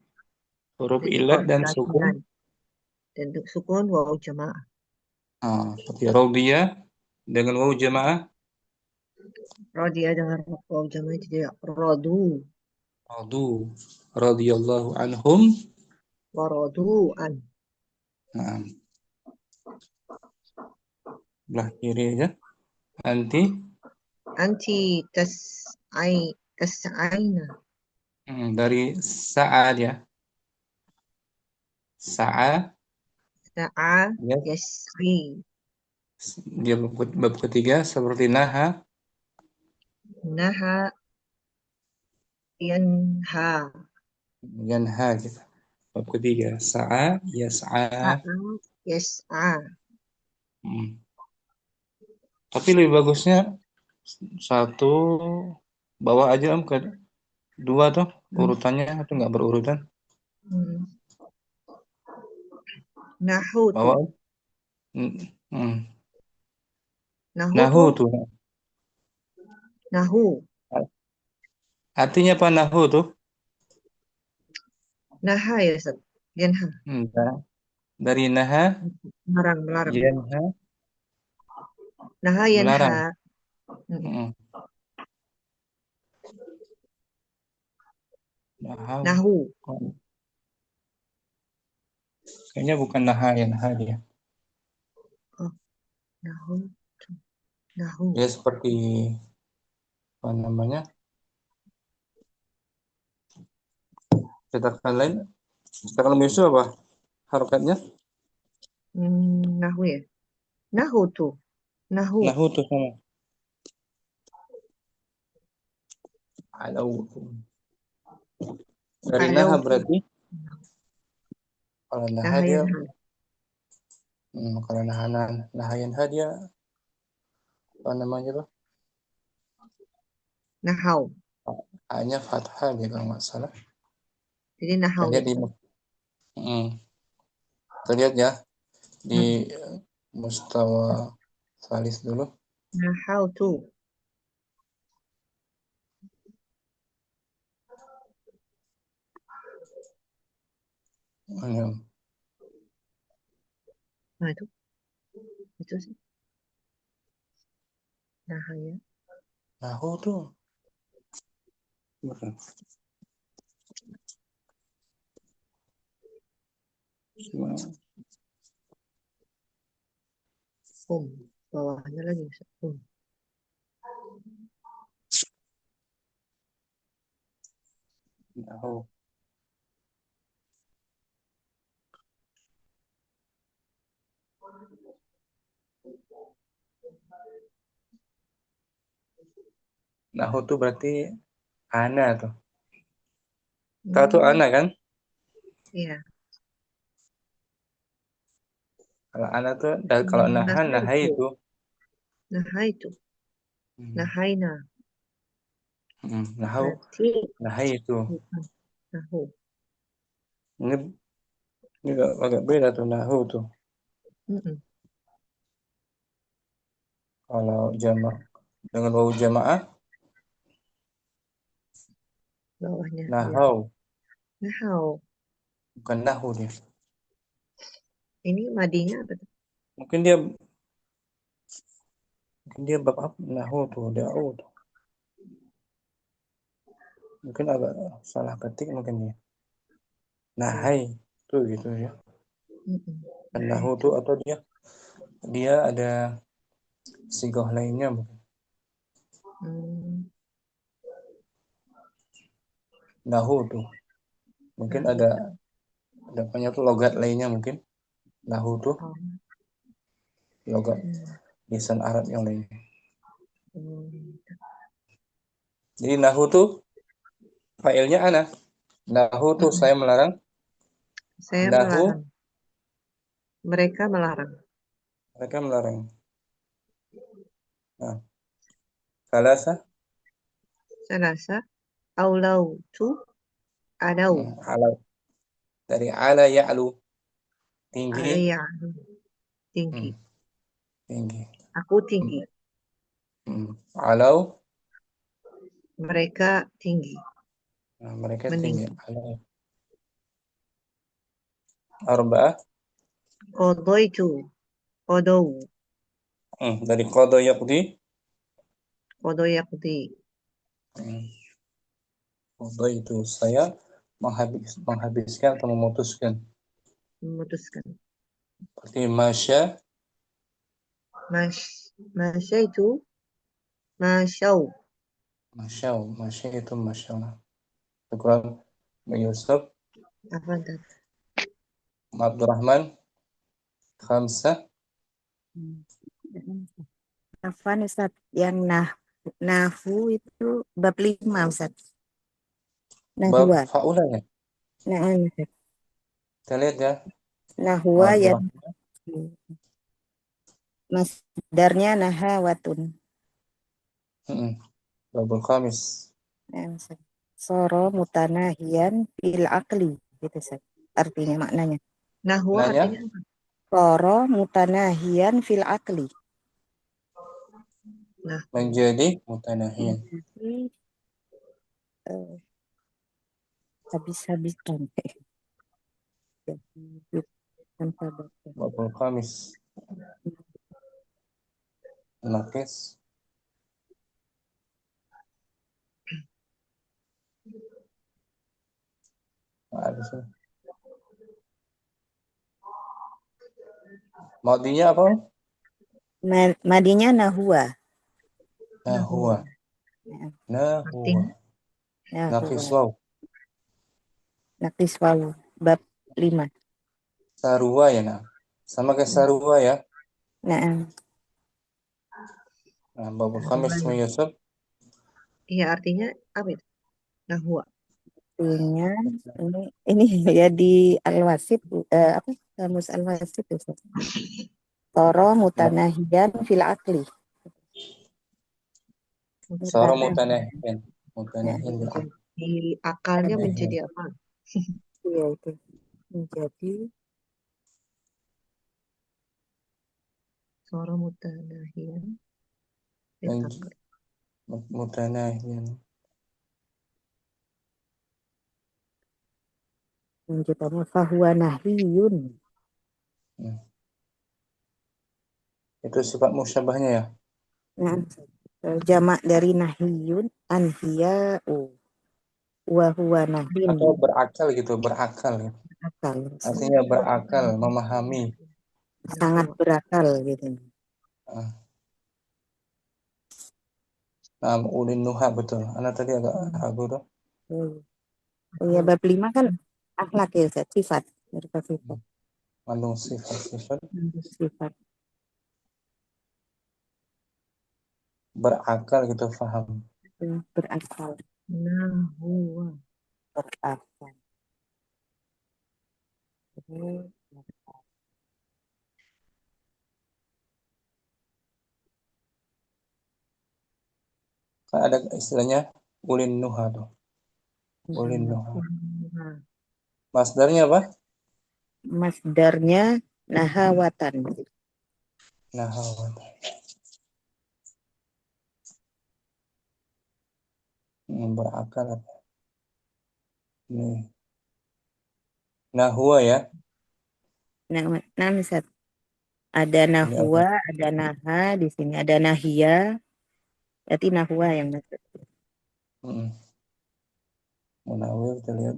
huruf
Jadi
ilat dan
koordinasinya.
sukun.
Dan sukun waw jamaah.
Seperti Raudiyah dengan waw jamaah.
Radiyah dengan waw jamaah jadi radu.
Radu. Radiyallahu anhum.
Waradu'an.
Nah. Belah kiri aja.
Anti tas'aina.
Dari sa'ad ya. Sa'a.
Sa'a
Ya.
yas'i.
Dia bab ketiga seperti naha.
Naha yanha.
Yanha gitu. Bab ketiga. Sa'a yas'a.
Sa'a yas'a.
Tapi lebih bagusnya satu bawah aja, Om, ke dua tuh urutannya itu nggak berurutan.
Nahu
Bawah.
tuh.
Nahu tuh.
Nahu.
Artinya apa nahu tuh?
Naha ya Ustaz. Yanha.
Dari naha.
Melarang.
Yanha.
Naha
Melarang.
yanha. Nahu.
Kayaknya bukan naha yanha dia.
Oh, nahu.
Dia seperti apa namanya? Cetakan lain. Cetakan Yusuf apa? Harokatnya?
Nahu ya. Nahu tuh. Nahu.
Nahu tuh sama. Alau. Dari naha berarti. Kalau naha dia. Kalau naha yanha dia apa namanya tuh?
Nahau.
Hanya fathah dia kalau nggak salah.
Jadi nahau.
Kita lihat ya di mustawa salis dulu.
Nahau tuh. Nah itu sih. Nahau ya.
Nahu tuh.
Bawahnya lagi.
Nahu. Nahu tuh berarti ana tuh. Tahu tuh ana kan?
Iya.
Kalau ana tuh kalau naha itu.
Naha itu. Nahaina.
Nahu. Naha itu.
Nahu.
Ini agak beda tuh nahu tuh. Kalau jamaah dengan wawu jamaah.
Bawahnya.
Nahau.
Nahau.
Bukan nahu dia.
Ini madinya apa tuh?
Mungkin dia bab apa? Nahu tuh, da'u tuh. Mungkin agak salah ketik mungkin dia. Nahai tuh gitu ya. Nahu tuh atau dia ada sigoh lainnya mungkin. Nahu tuh. Mungkin ada banyak tuh logat lainnya mungkin. Nahu tuh logat lisan Arab yang lainnya. Jadi nahu tuh failnya ana. Nahu tuh saya melarang.
Saya
Nahu
melarang. Mereka melarang.
mereka melarang. Nah, salasa
Salasa. Aulau tu. Adau.
ala dari ala ya'lu tinggi.
Alaya. Tinggi.
Tinggi.
Aku tinggi.
Alau
Mereka tinggi.
nah, mereka
Meninggi.
tinggi. Alau. Arba'ah
Qadaitu. Qadau.
dari qada yaqdi.
Qadau yaqdi.
Qada itu saya menghabiskan atau memutuskan.
Memutuskan.
Seperti masya.
Masya itu. Masyau.
Masya itu masya. Syukran Yusuf.
Afwan.
Abdurrahman. Khamsah.
Afwan Ustaz, yang nahu itu bab 5 Ustaz.
Bab
Nahwa.
fa'ulah ya.
Nah, Ustaz.
Kita lihat ya.
Nahwa yang
Abdurrahman.
masdarnya nahawatun.
Babul khamis.
Nah, Ustaz. Soro mutanahiyan fil akli. Gitu Ustaz. Artinya maknanya.
Nahwa
Nanya?
artinya apa?
Soro mutanahiyan fil akli.
Nah,
Menjadi mutanahiyan.
Jadi, habis-habisan. Jadi, tanpa baca.
Babul khamis. Nakis. Ada sih. Madinya apa?
Madinya nahwa.
Nahwa. Nahwa. Nakis waw.
Nakis wawu. Bab 5.
Sarua ya nah. Sama kayak sarua ya.
Nah,
Nah, babul khamis Yusuf.
iya artinya apa itu? Nahwa.
artinya ini ya di Al-Wasit apa? Kamus Al-Wasit itu. Toro mutanahiyan fil akli.
Soro mutanahiyan. Mutanahiyan bil akli.
Di akalnya menjadi apa?
Iya itu. Menjadi
Suara mutanahiyan.
Mutanahiyan.
menjadi fahuwa nahliyun.
Itu sifat musyabahnya ya.
Nah, jamak dari nahliyun anhiya'u wa huwa nahlin.
Atau berakal gitu, berakal.
Akal.
Artinya berakal, memahami.
Sangat berakal gitu.
Ulin nuha betul. Anak tadi agak ragu tuh.
Oh ya, bab 5 kan akhlak ya, Ustaz, sifat. Sifat.
Mengandung sifat-sifat.
Sifat.
Berakal gitu, paham.
Berakal.
Nahwa.
Berakal.
Kan ada istilahnya ulin nuha tuh. Ulin nuha. Masdarnya apa?
Masdarnya nahawatan.
Nahawatan. Berakal apa? Nih. Nahwa ya.
Nah, misal ada nahwa, ada naha, di sini ada nahia. Berarti nahwa yang masuk.
Munawir kita lihat.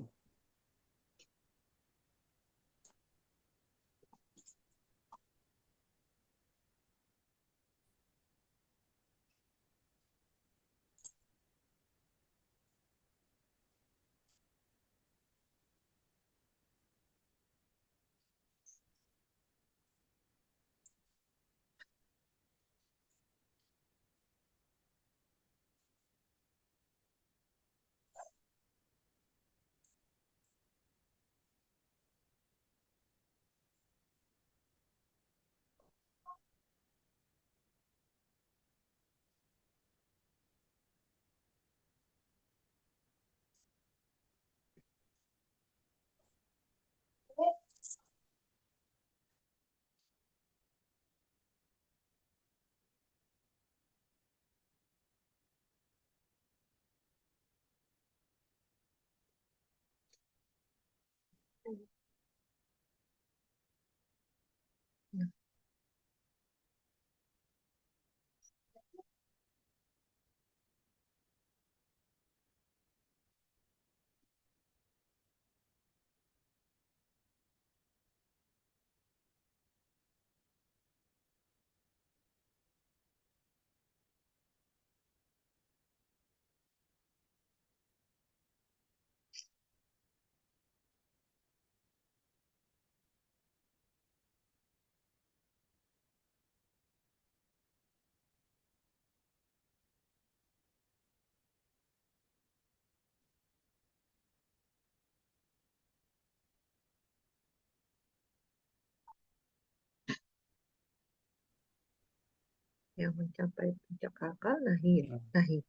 Yang mencapai puncak akal nahi. Nahi.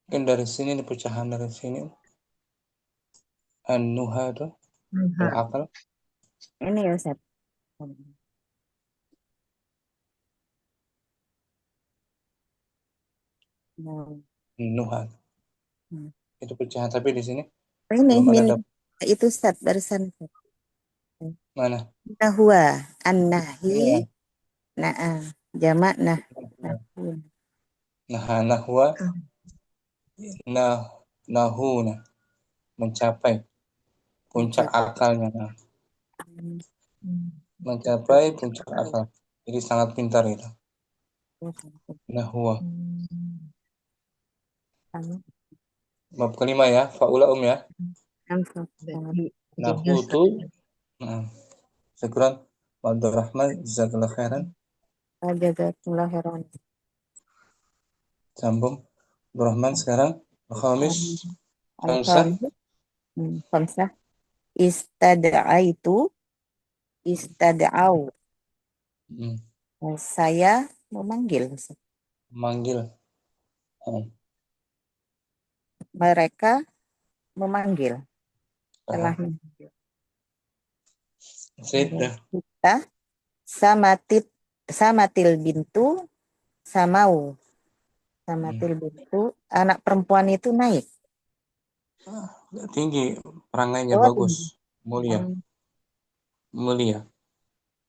Mungkin dari sini, di pecahan dari sini. An-nuha itu,
Nuha.
al-akal.
Ini ya Ustaz. Nah,
Nuha. Itu pecahan, tapi di sini
ini
belum ada
min itu Ustaz barusan.
mana?
Nahwa, an-nahi,
Iya.
na'am, jamak nah.
Nah, nahwa, nahuna, mencapai puncak akalnya. Nah. Mencapai puncak akal. Jadi sangat pintar itu. Nahwa. Bab kelima ya, fa'ula ya. Nahutu. Syukran. Abdurrahman, jazakallahu khairan.
Jazakallahu khairan.
Sambung. Abdurrahman sekarang. Al-Khamis.
Khamsah. Istada'aitu. Istada'au. Saya memanggil.
Memanggil.
Mereka memanggil. Telah memanggil. Kita samatil bintu samau. Samatil bintu, anak perempuan itu naik.
Tinggi, perangainya bagus. Mulia. Mulia.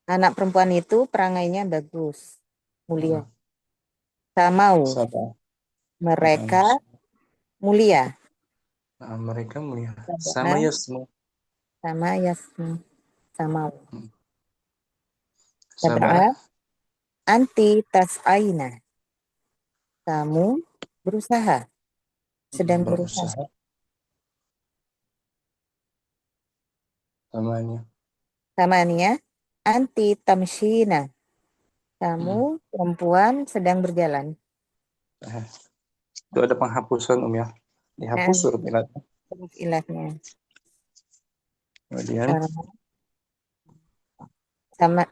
Anak perempuan itu perangainya bagus. Mulia. Samau. Mereka mulia.
Mereka mulia. Sama yasmu.
Sama yasmu. Samau.
Sabah.
Anti tas'aina. Kamu berusaha. Sedang berusaha. Tamanya. Anti tamshina. Kamu perempuan sedang berjalan.
Itu ada penghapusan ya. Dihapus huruf ilatnya.
Huruf ilatnya.
Kemudian.
Sama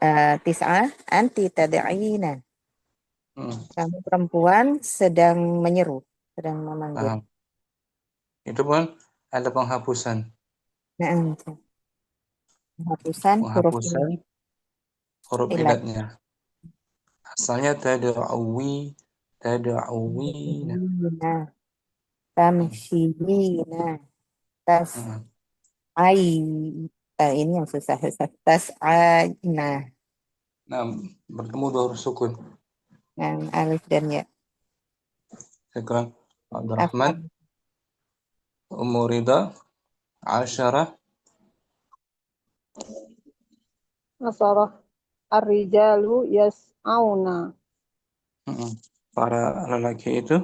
tis'ah. Anti tad'ina. Kamu perempuan sedang menyeru. Sedang memanggil.
Itu pun ada penghapusan.
Penghapusan
huruf ilatnya. Asalnya tad'awi. Tad'awina.
Tamshina. Ini yang susah. Tas'aina.
Nah, bertemu dua huruf sukun.
Alif dan ya.
Syukran. Abdurrahman. Umurida. Asyarah.
Ar-rijalu yas'auna.
Para lelaki itu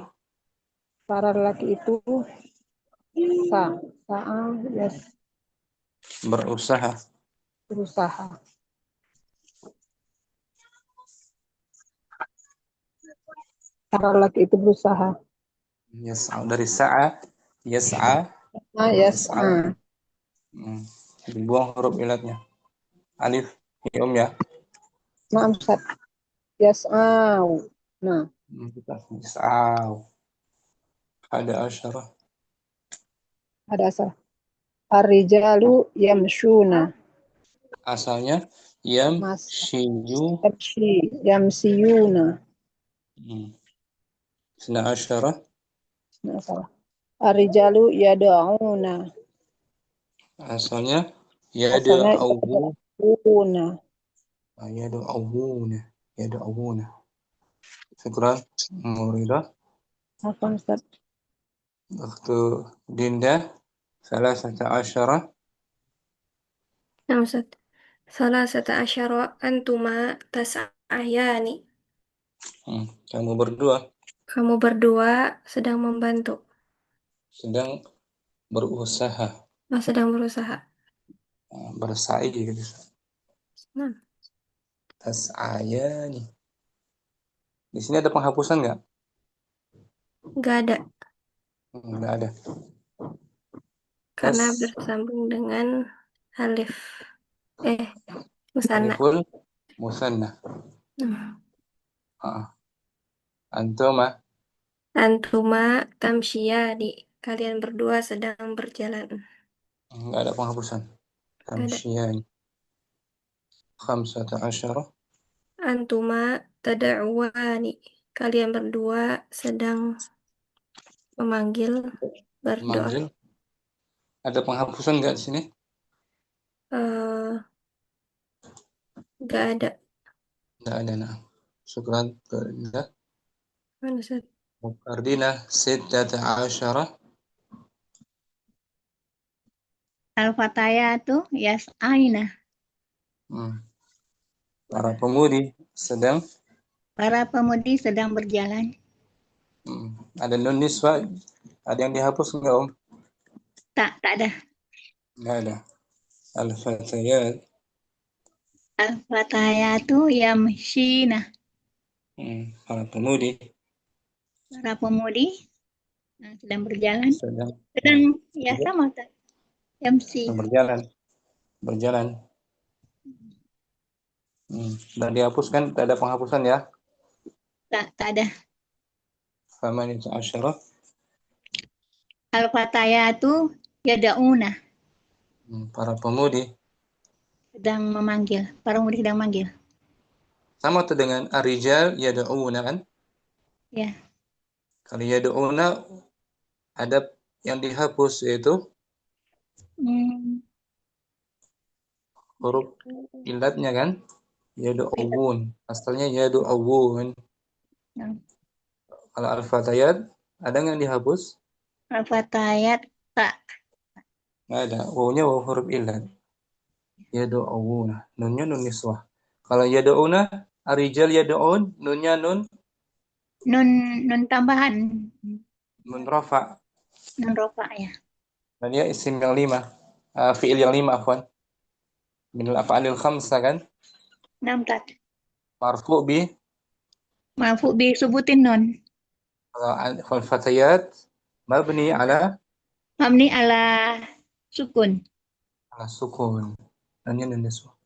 berusaha.
Para lelaki itu berusaha.
Yas'a dari sa'a. Yas'a. Dibuang huruf ilatnya. Alif ya.
Nah, Ustaz. Yas'au. Nah.
Yas'au. Ada asyarah.
Ar-rijalu yamshuna.
Asalnya
Yamsiyuna.
Sina asyarah.
Ar-rijalu yada'una.
Asalnya
Asalnya
Yad'u.
yad'una.
Yad'una. Syukran. Muridah.
Apa Ustaz?
Waktu Dinda. 13.
Nah, Ustaz. Salasata asyara antuma tas'ayani.
Kamu berdua
Kamu berdua sedang membantu.
sedang berusaha,
Sedang berusaha.
bersa'i gitu.
Nah,
Tas'ayani. Di sini ada penghapusan nggak?
nggak ada.
Nggak ada.
Karena
Tas
bersambung dengan alif. Musanna.
aliful musanna. Antuma.
Antuma tamsyiyani. Kalian berdua sedang berjalan.
Nggak ada penghapusan.
Nggak ada.
Tamsyian. 15.
Antuma tada'uwani. Kalian berdua sedang memanggil berdoa.
Manggil. Ada penghapusan nggak di sini?
Nggak ada.
Nggak ada. Nah. Syukran ke Dinda.
Mana Ustaz?
Mukardina 16.
Al-fatayatu yas'aina.
Para pemudi sedang.
Para pemudi sedang berjalan.
Ada nun niswa. Ada yang dihapus nggak, Om?
Tak ada.
Nggak ada. Al-fatayat.
Al-fatayatu yamshina.
Para pemudi
Para pemudi sedang berjalan.
sedang
Ya sama tak? Yamsi.
berjalan. Dan dihapuskan, tak ada penghapusan ya?
Tak ada.
15.
Al-fatayatu yada'una.
Para pemudi
Sedang memanggil. Para pemudi sedang memanggil.
sama tuh dengan ar-rijal yad'una kan?
Ya.
Kalau yad'una ada yang dihapus yaitu huruf ilatnya kan? Yad'un. Asalnya yad'un. Kalau al-fatayat ada yang dihapus?
Al-fatayat tak.
Nggak ada. Wawunya wawu huruf ilat. Yad'una. Nunnya nun niswah. Kalau yad'una ar-rijal yad'un, nunnya
Nun tambahan.
nun rafa.
Nun rofa ya.
Dan dia isim yang 5. Fi'il yang 5 afwan. Minal af'alil khamsa kan?
6 tak.
Marfu bi.
Marfu bi subutin nun.
Kalau fatayat mabni ala
Mabni ala sukun.
ala sukun. Nunnya nun niswah.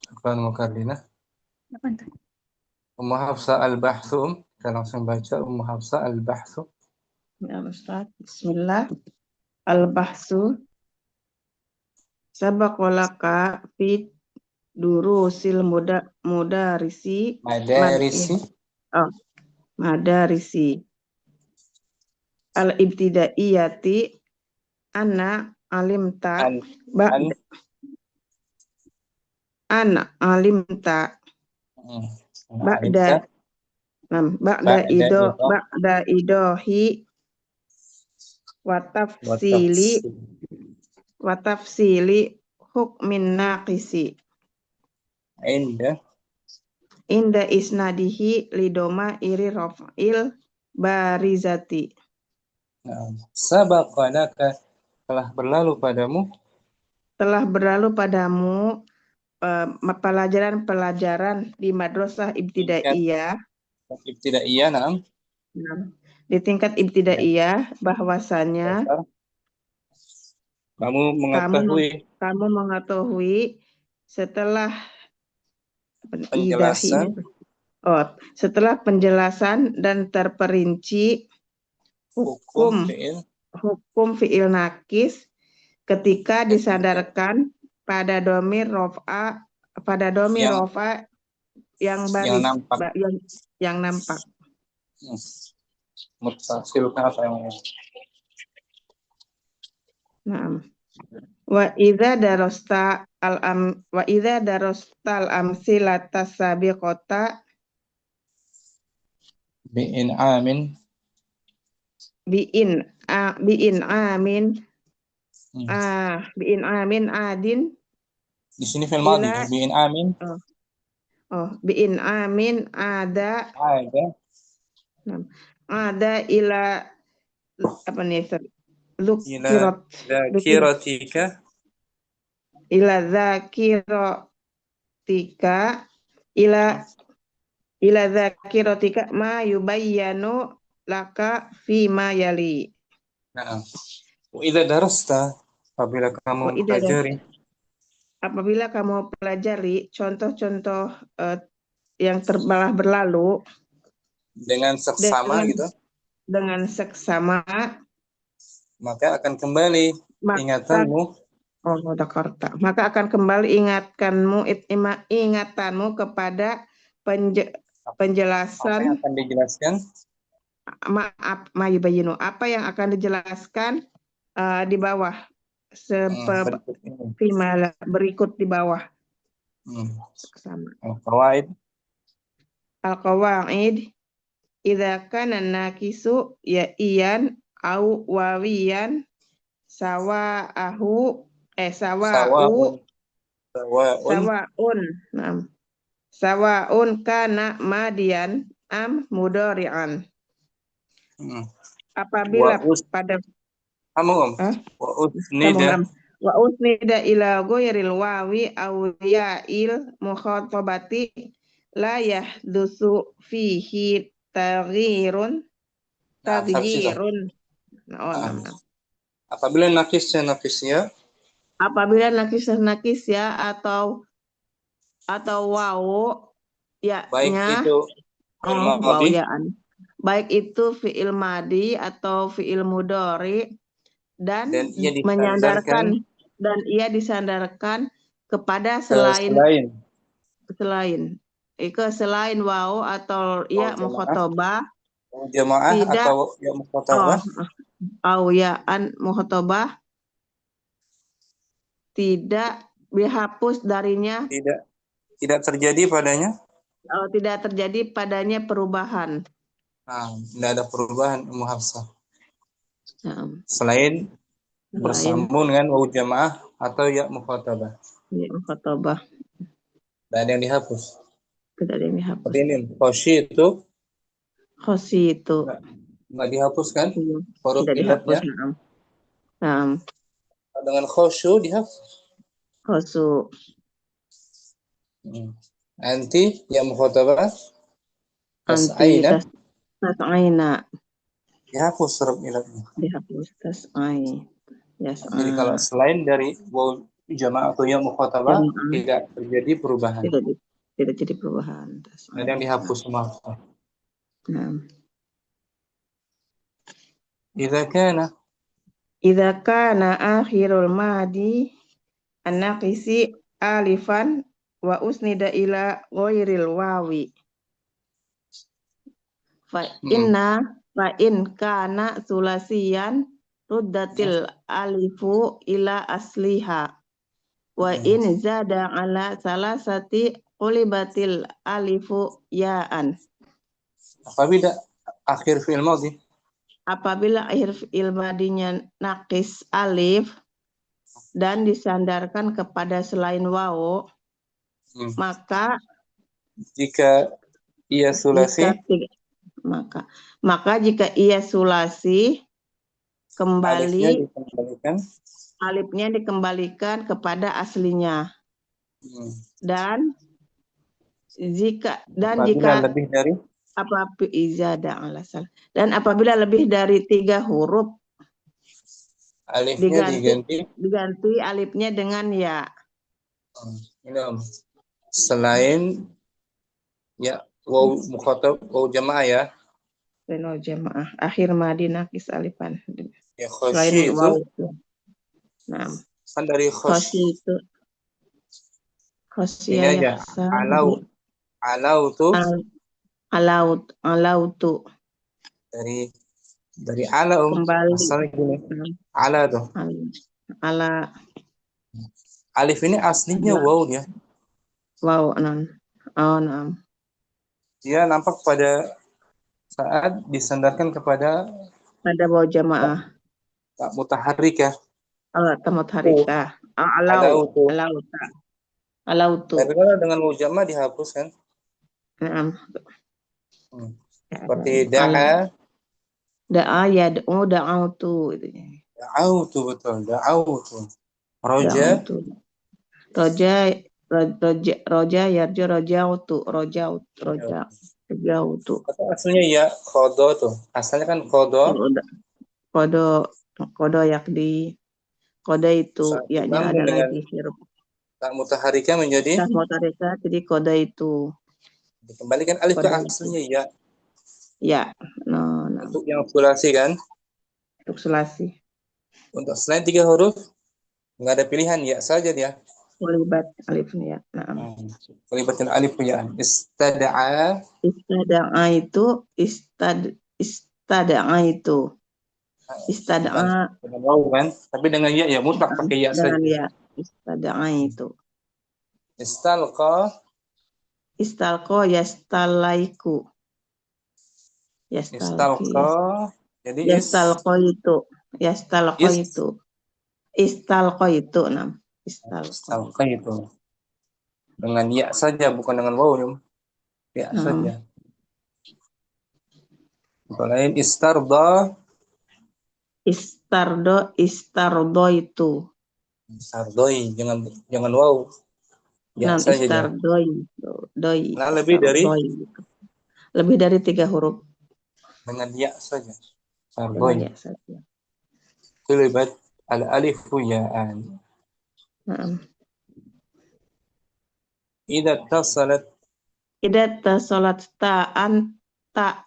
Syukran Mukardina.
Apa itu?
Ummu Hafsa al-Bahthu. Kita langsung baca Ummu Hafsa al-Bahthu.
Ya Ustaz, Bismillah. Al-bahsu sabaqalaka fi durusil mudarisi madarisi al-ibtidaiyati ana alimta ba'da idohi watafsili hukmin naqisi inda isnadihi lidoma iri raf'il barizati.
Sabaqalaka telah berlalu padamu
pelajaran di madrasah ibtidaiyah. Di tingkat ibtidaiyah bahwasanya kamu mengetahui setelah penjelasan dan terperinci hukum fi'il nakis ketika disandarkan pada domir rofa yang baris yang nampak.
Mutasil apa yang
Nah, Wa idza darasta al amsilata sabiqata
Bi'in amin.
bi'in amin bi'in amin adin
Di sini fil madhi.
ila
Bi'in amin.
bi'in amin ada ila apa nih
Ila zakiratika.
ila zakiratika ila zakiratika ma yubayyanu laka fi ma yali.
Nah, wa idza darasta, apabila kamu pelajari,
apabila kamu pelajari contoh-contoh yang terbelah berlalu
dengan seksama gitu,
dengan seksama,
maka akan kembali ingatanmu.
Maka akan kembali ingatanmu kepada penjelasan.
Apa yang akan dijelaskan?
Maaf, mayubayinu. Apa yang akan dijelaskan di bawah berikut di bawah. Sama. Al-qawaid idza kana naqisu ya iyan au wawiyan sawa'un kana madian am mudhari'an. Apabila pada wa usnida ila ghairil wawi aw ya'il mukhatabati la yahdusu fihi taghyirun.
Apabila nakisnya
atau wawu ya baik itu fi'il madi atau fi'il mudhari dan ia disandarkan kepada selain wawu atau ya mukhatabah
jamaah atau ya mukhatabah
mukhatabah tidak dihapus darinya,
tidak terjadi padanya
perubahan.
Tidak ada perubahan Hafsah. Selain bersambung dengan wawu jamaah atau ya mukhatabah.
Ya mukhatabah.
Tidak ada yang dihapus.
Tidak ada yang dihapus.
Seperti ini, khoshi itu. Nggak dihapus kan?
Tidak dihapus.
Dengan khosyu dihapus.
Khosyu.
Anti ya mukhatabah.
Tas'aina.
Dihapus huruf ilahnya.
Dihapus tas'ai.
Jadi kalau selain dari wawu jamaah atau ya mukhatabah tidak terjadi perubahan.
Tidak jadi perubahan.
Ada yang dihapus semua.
Idza kana akhirul madi an-naqisi alifan wa usnida ila ghairil wawi. Fa in kana sulasiyan ruddatil alifu ila asliha wa in zada ala salasati qulibatil alifu ya'an. Apabila akhir fi'il madinya naqis alif dan disandarkan kepada selain wawu, maka
jika ia sulasi
maka jika ia sulasi kembali alifnya dikembalikan kepada aslinya. Dan jika
lebih dari
apabila lebih dari 3 huruf
alifnya
diganti alifnya dengan ya.
Selain ya wawu mukhatab wawu jamaah ya.
Wawu jamaah akhir madi naqis alifan.
Ya khoshi itu. Kan dari khoshi
itu. Khoshi
ini aja. Alau tuh. Dari ala
kembali
asalnya gini. Ala tuh.
ala
Alif ini aslinya
ala
waw ya.
waw non. Oh, naam.
Dia nampak pada saat disandarkan kepada
Pada waw jamaah.
tak mutaharrik ya.
Tamut harika. Alau
Alautu.
alautu.
Tapi kalau dengan waw jama dihapus kan.
Naam.
Seperti da'a.
Da'a yad'u da'autu itu.
Da'autu, betul. Da'autu. Roja.
Da'autu. Roja yarju rojautu. Rojautu.
Atau aslinya ya kodo tuh. Asalnya kan kodo.
Kodo yakdi. Kodo itu
Saat
yaknya
disambung
ada
dengan
lagi huruf.
tak mutaharrika menjadi
Dah mutarika jadi kodo itu.
dikembalikan alif ke
Kodo itu.
aslinya ya.
Ya. No.
Untuk yang sulasi kan.
Untuk sulasi.
Untuk selain 3 huruf nggak ada pilihan ya saja dia.
Melibat alifnya. Nah.
Melibatkan alif ya. Istada'a.
Istada'a itu istada'a itu. Istada'a
Dengan waw kan, tapi dengan ya mutlak pakai ya
dengan
saja.
ya. Istada'a itu.
Istalqa.
Istalqa yastalaiku.
Istalqa. Jadi
Yastalqa itu. Yastalqa itu. Istalqa itu nam.
Istalqa itu. Dengan ya saja bukan dengan waw ya saja. Yang lain istarda.
Istardo itu.
Sardoi, jangan waw. Ya
Nam
saja.
istardoi. Doi.
Nah, lebih
dari 3 huruf.
Dengan ya saja.
Dengan ya
Sardoi.
saja.
Kulibat al-alifu ya'an. Idza tasalat
ta'an ta.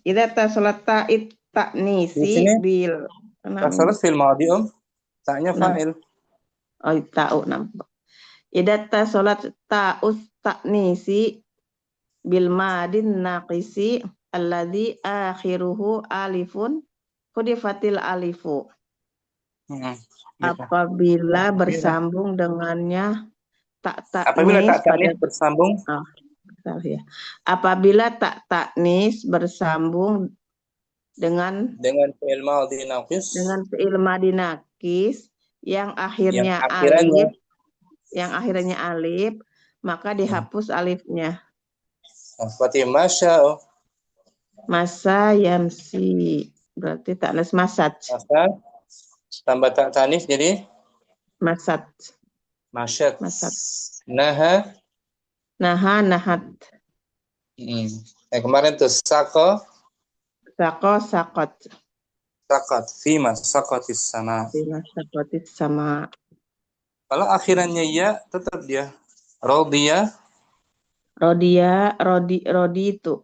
Idza tasalat ta'it ta'nisi bil.
Tasalat fil madi ta'nya fa'il.
Oh, ta'u nampak. Idza tasalat ta'us ta'nisi bil madin naqisi alladzi akhiruhu alifun hudifatil alifu. Apabila bersambung dengannya
apabila tak taknis bersambung
apabila tak taknis bersambung dengan
fi'il madhi naqis
yang akhirnya alif maka dihapus alifnya.
Seperti masya.
Masa yamsi berarti taknis masat.
Masa tambah tak tanis jadi
masat.
Masyat. Nahat. Kemarin tuh sakot. Sakat. Fima sakotis sama. Kalau akhirannya ya tetap dia. Rodi
itu.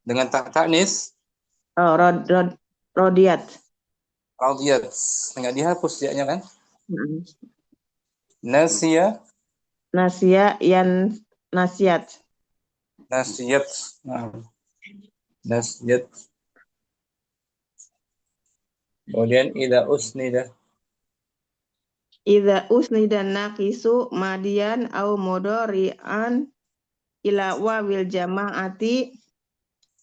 Dengan tak taknis.
Oh, rodiyat.
Nggak dihapus dia kan? Nasia
yan nasiat.
Nasiat. Kemudian idza usnida
naqisu madian au mudhari'an ila wawil jama'ati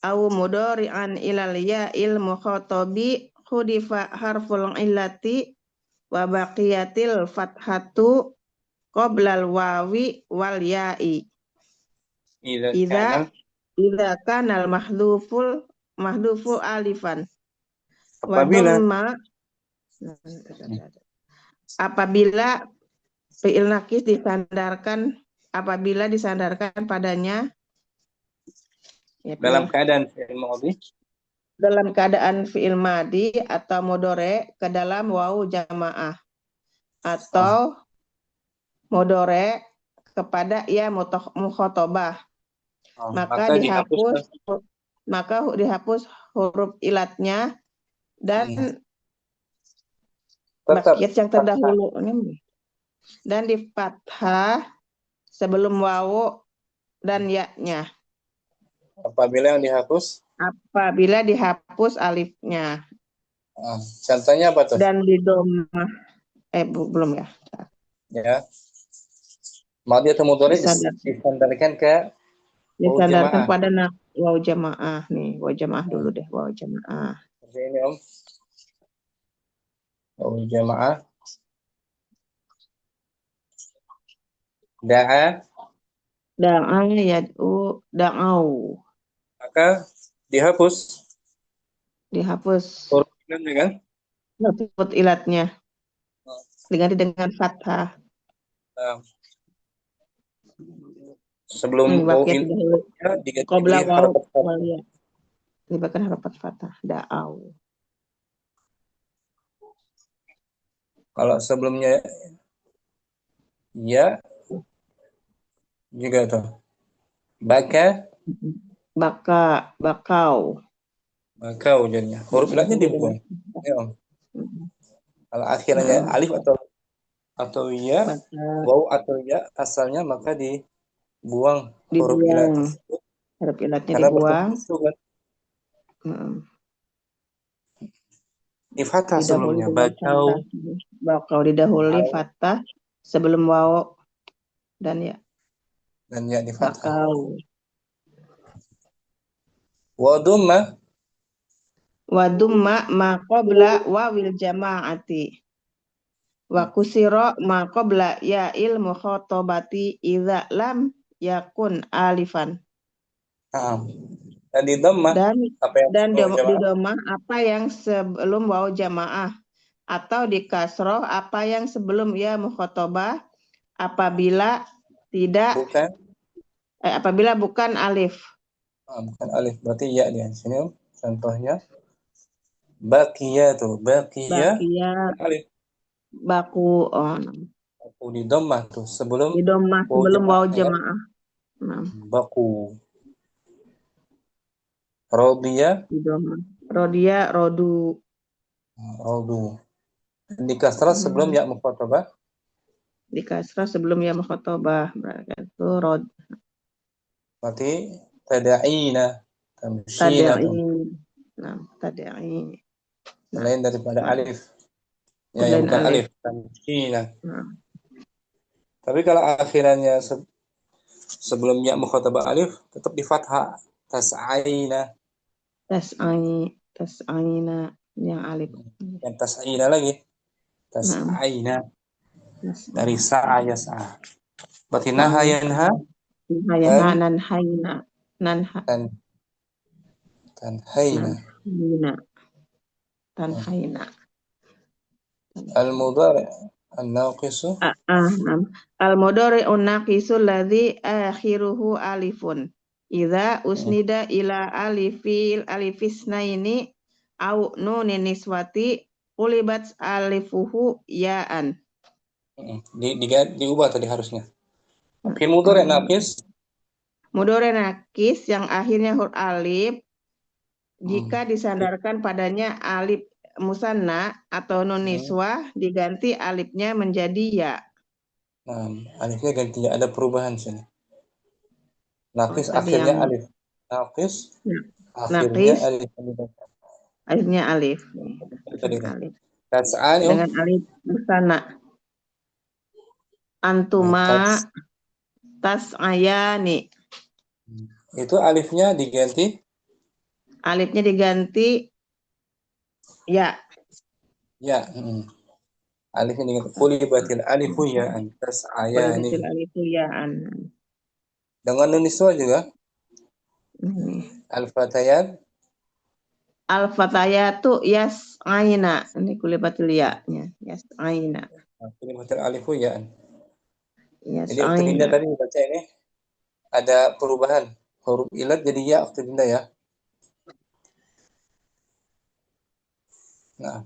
au mudhari'an ilal ya'il mukhatabi hudifa harful illati wa baqiyatil fathatu qoblal wawi wal ya'i. Idza kanal mahdhufu alifan. Apabila fi'il naqis disandarkan padanya
dalam keadaan fi'il madhi
atau mudhari ke dalam wawu jamaah atau mudhari kepada ya mukhatabah maka dihapus huruf ilatnya dan bakiyat yang terdahulu dan di fathah sebelum wawu dan ya-nya.
Apabila dihapus
alifnya.
Contohnya apa tuh?
Dan di domah. Belum ya.
Ya. Madi atau mudhari disandarkan ke waw
Disandarkan
jamaah.
pada waw jamaah nih. Waw jamaah dulu deh. Waw jamaah.
Seperti ini Om. Waw jamaah. Da'a.
Da'a yad'u da'au.
Maka dihapus.
Dihapus.
Huruf ilatnya kan?
Huruf ilatnya. Diganti dengan fathah.
Sebelum waw ilatnya diganti dengan harakat fathah.
Diberikan harakat fathah. Da'au.
Kalau sebelumnya ya juga tuh.
Bakau.
Bakau jadinya. Huruf ilatnya dibuang. Ya, Om. Kalau akhirnya alif atau ya, waw atau ya asalnya maka dibuang huruf ilat tersebut.
Huruf ilatnya
Karena
dibuang.
Di fathah sebelumnya.
Bakau didahului fathah sebelum waw dan ya.
Dan ya di fathah.
Bakau. Wadumma ma qabla wawil jama'ati. Wa kusira ma qabla ya'il mukhatabati idza lam yakun alifan.
Dan di dhammah
dan di dhammah apa yang sebelum waw jamaah atau di kasroh apa yang sebelum ya mukhatabah apabila tidak apabila bukan alif.
Bukan alif, berarti ya di sini contohnya. Baqiya tuh, baqiya alif.
Baku
di dhammah tuh sebelum
waw jamaah.
Baku. Rodiya
di dhammah. Rodiya rodu.
Di kasrah sebelum ya mukhatabah.
Di kasrah sebelum ya mukhatabah berarti itu rod.
Berarti tada'ina, tamshina.
Tada'in.
Selain daripada alif. Ya, yang bukan alif, tamshina. Tapi kalau akhirannya sebelum ya mukhatabah alif tetap di fathah, tas'aina.
Tas'aina yang alif.
Yang tas'aina lagi. Tas'aina. Dari sa'a yas'a. Berarti naha yanha.
Nanhaina. Tanhaina.
Al-mudhari' an-naqisu.
Al-mudhari an-naqisu alladhi akhiruhu alifun. Idza usnida ila alifisnaini au nunin niswati ulibat alifuhu ya'an.
Diubah tadi harusnya. Tapi mudhari' naqis.
Mudhari' naqis yang akhirnya huruf alif jika disandarkan padanya alif musanna atau nun niswah diganti alifnya menjadi ya.
Alifnya ganti ya, ada perubahan sini. Naqis akhirnya alif. Naqis akhirnya alif.
Akhirnya alif. Dengan alif musanna. Antuma tas'ayani.
Itu alifnya diganti?
Alifnya diganti ya.
Ya. Alifnya diganti qulibatil alifu ya'an tas'ayani.
Qulibatil alifu ya'an.
Dengan nun niswa juga? Al-fatayat.
Al-fatayatu yas'aina. Ini qulibatil ya-nya. Yas'aina.
Qulibatil alifu ya'an. Jadi
Yas'aina.
Uktudinda tadi baca ini ada perubahan. Huruf ilat jadi ya Uktudinda ya. Nah.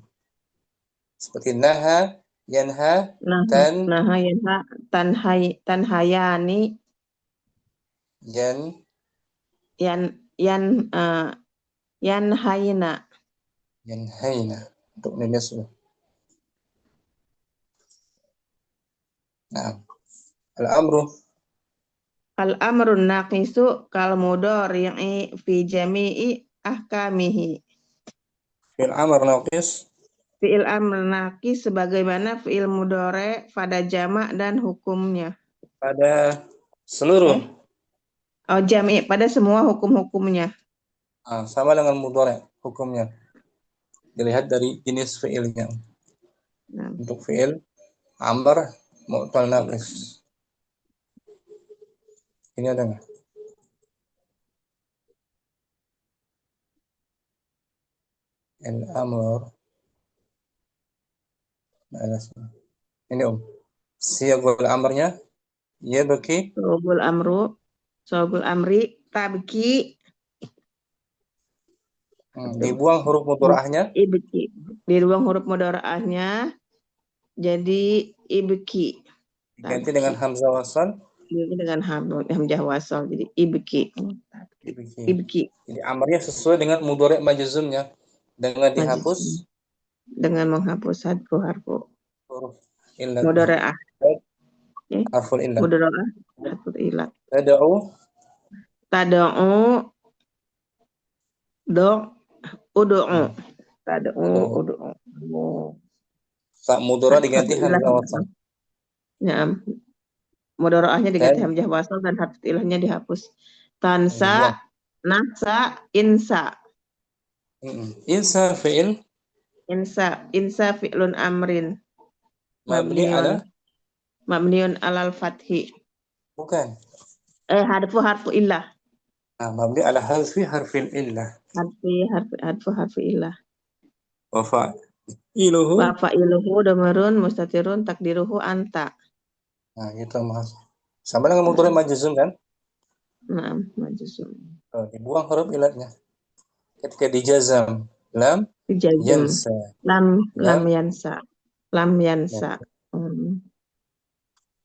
Seperti naha, yanha,
naha yanha, tanhayani, yanhaina.
Yanhaina untuk nisbah. Nah,
al-amru naqisu kal mudhari'i fi jami'i ahkamihi.
Fi'il amr naqis.
Fi'il amr naqis sebagaimana fi'il mudhari pada jamak dan hukumnya.
Pada seluruh.
Oh, jami' pada semua hukum-hukumnya.
Sama dengan mudhari hukumnya. Dilihat dari jenis fi'ilnya.
Nah.
Untuk fi'il amr mu'tal naqis. Ini ada nggak? Al-amr. Ini Siyagul amrnya yabki.
Sogul amri tabki.
Dibuang huruf mudhara'ahnya.
Ibki. Dibuang huruf mudhara'ahnya jadi ibki.
Diganti dengan hamzah wasal.
Diganti dengan hamzah wasal jadi ibki. Ibki.
Jadi amrnya sesuai dengan mudhari' majzumnya dengan dihapus
dengan menghapus harfu
huruf illat.
Mudhara'ah.
Harful illat.
Mudhara'ah harful illat.
Tad'u Sak mudhara diganti hamzah wasal.
Ya. Mudhara'ahnya diganti hamzah wasal dan harful ilahnya dihapus. Tansa, nasa, insa.
Insa fi'il.
Insa fi'lun amrin. Mabniun alal fathi.
Bukan.
Harfu illah.
Mabni ala harfil illah.
Harfu illah.
Wa
fa'iluhu damarun mustatirun takdiruhu anta.
Itu mas. Sama dengan mudhari' majzum kan?
Majzum.
Dibuang huruf illatnya. Ketika dijazam lam yansa.
Lam yansa.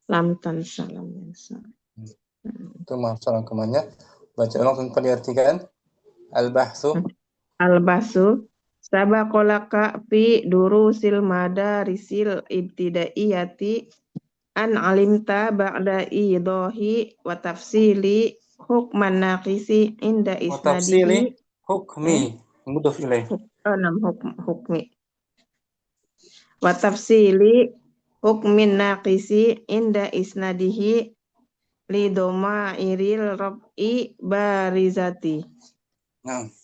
Lam tansa, lam yansa.
Itu masalah kemana? Baca ulang tanpa diartikan. Al-bahsu sabaqalaka fi durusil madarisil ibtidaiyati an alimta ba'da idahi wa tafsili hukman naqisi inda isnadihi. Hukmi mudhaf ilaih.
Hukmi. Wa tafsili hukmin naqisi inda isnadihi li domairil rab'i barizati.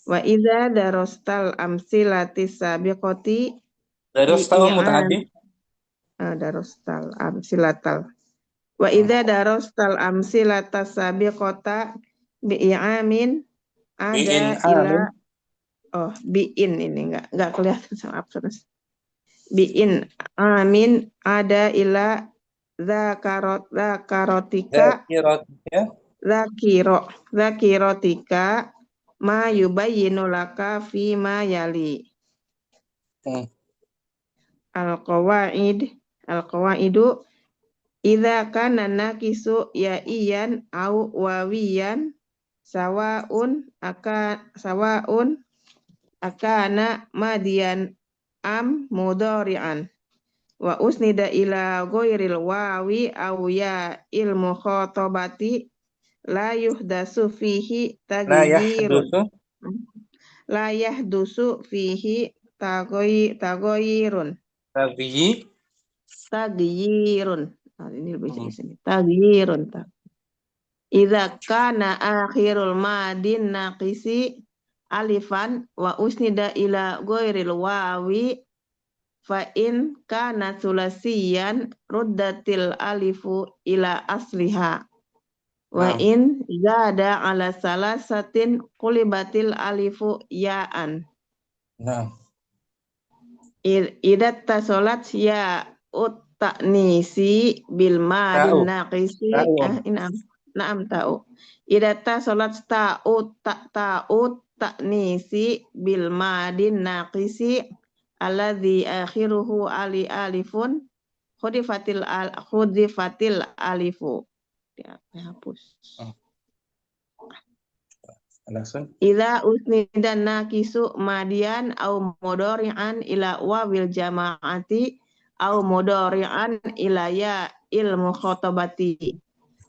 Wa idza darastal amsilatis sabiqati
darastal muta'addi.
Darastal amsilatal. Wa idza darastal amsilatas sabiqata bi'amin ada ila bi'in ini enggak kelihatan sama absurd. Bi'in amin ada ila zakarotika zakirotika ma yubayyinu laka fi ma yali. Al-qawaidu idza kana naqisu ya iyan au wawiyan sawaun akana madian am mudhari'an wa usnida ila ghairil wawi aw ya ilmu khatabati la yuhdasu fihi taghyirun. La yahdusu fihi taghyirun. Taghyirun. Ini lebih jelas ini. Taghyirun. Idza kana akhirul madin naqisi alifan wa usnida ila ghairil wawi fa in kana sulasiyan ruddatil alifu ila asliha wa in zada ala salasatin qulibatil alifu ya'an. Idza tasolat ya uttanisi bil madin naqisi ta'u. Idza tasolat ta'u ta'nisi bil madin naqisi alladzi akhiruhu alifun khudifatil alifu. Dihapus. Idza usnida naqisu madian au mudhari'an ila wawil jama'ati au mudhari'an ila ya ilmu khatabati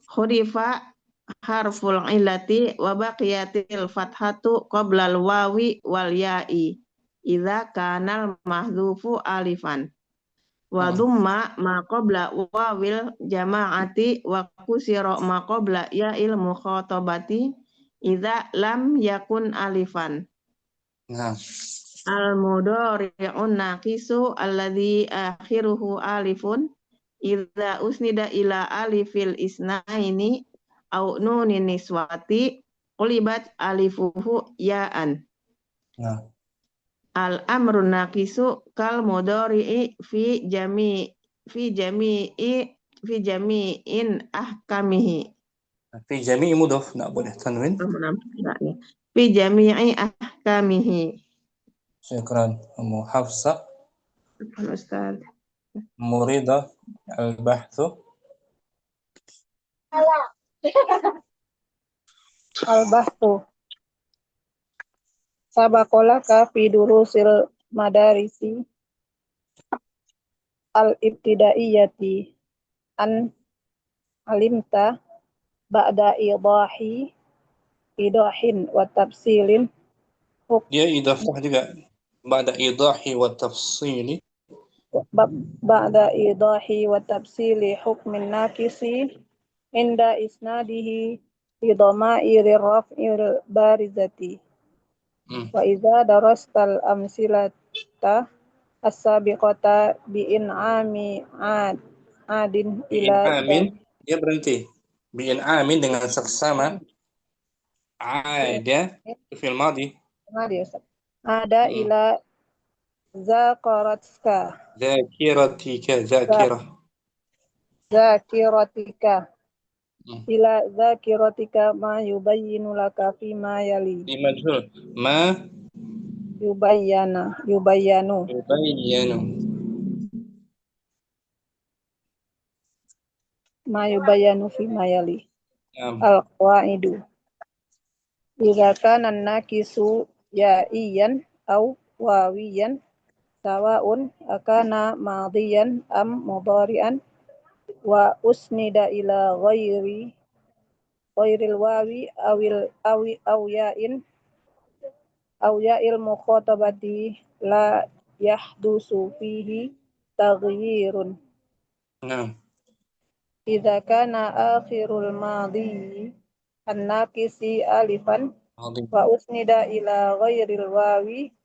khudifa harful illati wa baqiyatil fathatu qoblal wawi wal ya'i idza kanal mahdhufu alifan. Wa dhumma ma qabla wawil jama'ati wa kusira ma qabla ya'il mukhatabati idza lam yakun alifan.
Nah,
Al-mudhari'un naqisu alladhi akhiruhu alifun idza usnida ila alifil isnaini au nunin niswati qulibat alifuhu ya'an.
nah.
Al-amru naqisu kal mudhari'i fi jami'in ahkamihi.
Fi jami'i mudhaf, nggak boleh tanwin.
Fi jami'i ahkamihi.
Syukran. Umu Hafsah,
Ustaz.
Murida, al-bahthu.
Al-bahtu. Sabakolaka fi durusil madarisi al-ibtidaiyati an alimta ba'da idahin wa tafsilin
Dia idafah juga. Ba'da idahi wa tafsili.
ba'da idahi wa tafsili hukmin nakisi inda isnadihi li dhamairi raf'il barizati. Wa idza darastal amsilata as-sabiqata bi in'ami adin ila
Amin, dia berhenti. Bi'in amin dengan seksama. Ada fil madi.
ada ila zakaratka zakiratika ila zakiratika ma yubayyinu laka fi ma yali
Di majhul. Ma
yubayyanu
yubayyanu.
ma yubayyanu fi ma yali
Naam.
al-qawaidu idza kana nakisu ya'iyan aw wawiyan sawa'un akana madiyan am mudhari'an wa usnida ila ghairil wawi aw ya'il mukhatabati la yahdusu fihi taghyirun.
Naam.
Idza kana akhirul madhi an-naqisi alifan wa usnida ila ghairil wawi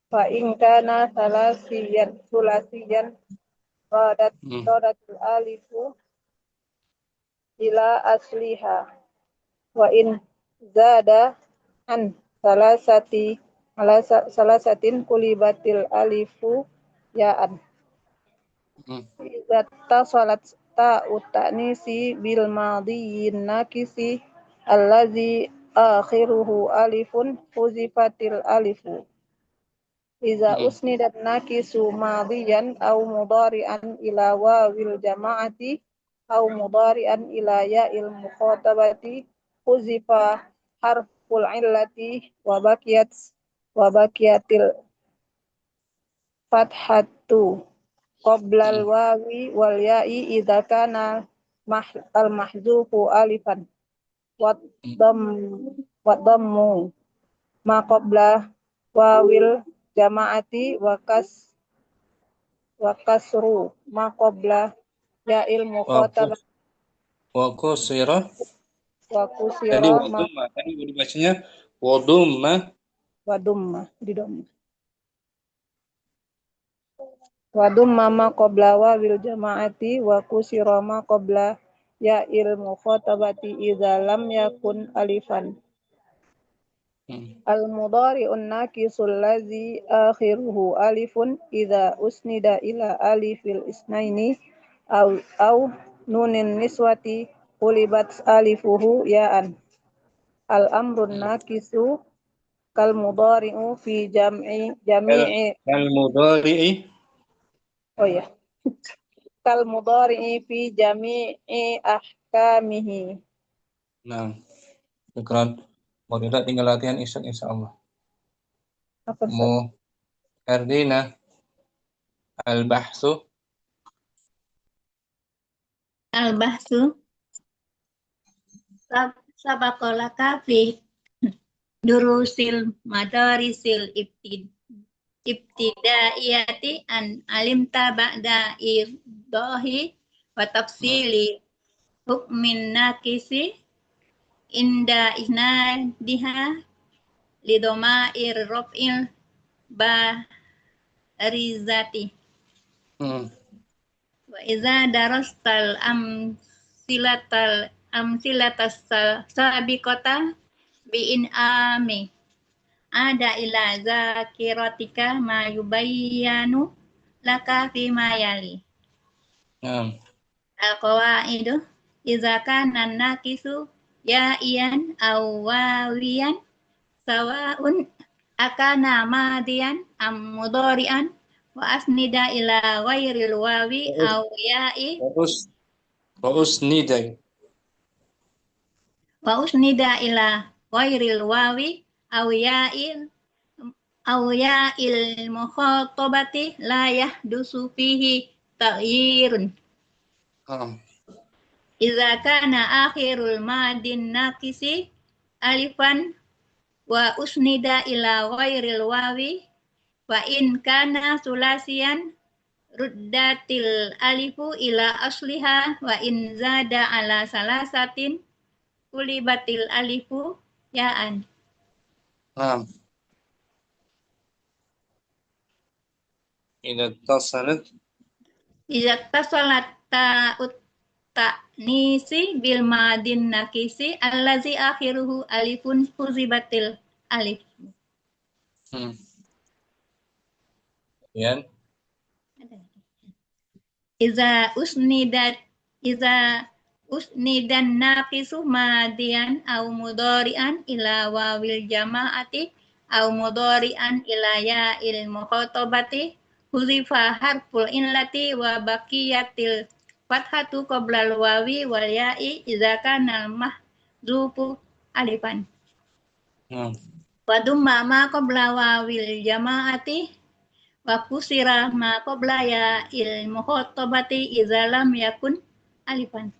fa in kana sulasiyan radatul alifu ila asliha wa in zada an salasatin kulibatil alifu ya'an. Idza tasalat ta'u ta'nisi bil madhiyin nakisi allazi akhiruhu alifun huzifatil alifu. Idza usnidat nakisu madhiyan aw mudhari'an ila wawil jama'ati aw mudhari'an ila ya'il mukhatabati huzifa harful illati wa baqiyatil fathatu qoblal wawi wal ya'i idza kana al mahzufu alifan wa dhammu ma qabla wawil jama'ati wa kasru ma qabla ya'il mukhatabah
Wa kusira.
wa kusira
Tadi wadumma. Tadi dibacanya wadumma.
Wadumma ma qabla wawil jama'ati wa kusira ma qabla ya'il mukhatabati idza lam yakun alifan. Al-mudhari'un naqisul ladzi akhiruhu alifun idza usnida ila alifil isnaini aw nunin niswati qulibat alifuhu ya'an. Al-amrun naqisu kal mudhari'u fi jami'i
Kal mudhari'i.
oh ya kal mudhari'i fi jami'i ahkamihi.
Nah, syukran. Mau tidak tinggal latihan insya Allah. Mu Erdina al-bahsu
Sabakolaka fi durusil madarisil ibtidaiyati an alimta ba'da idahi wa tafsili hukmin nakisi inda isnadiha lidoma rof'il barizati wa iza darastal amsilatas sabiqata bi'in ada ila zakiratika ma yubayyanu laka fima yali. Al-qawaidu iza kana nakisu ya'iyan aw wawiyan sawa'un akana madiyan am mudhari'an wa asnida ila ghairil wawi aw ya'i
wa usnida
ila ghairil wawi aw ya'il mukhatabati la yahdusu fihi taghyirun. Iza kana akhirul madin nakisi alifan wa usnida ila ghairil wawi wa in kana sulasiyan ruddatil alifu ila asliha wa in zada ala salasatin kulibatil alifu ya'an. Idza tasalat ta'ut ta'nisi bil madin nakisi allazi akhiruhu alifun huzibatil alif. Iza usnidan naqisu madian au mudhari'an ila wawil jama'ati au mudhari'an ila ya'il mukhatabati huzifa harful illati wa baqiyatil fathatu qoblal wawi wal ya'i iza kana mahzufu alifan. Wa dumma ma qabla wawil jama'ati wa kusira ma qabla ya'il mukhatabati iza lam yakun alifan.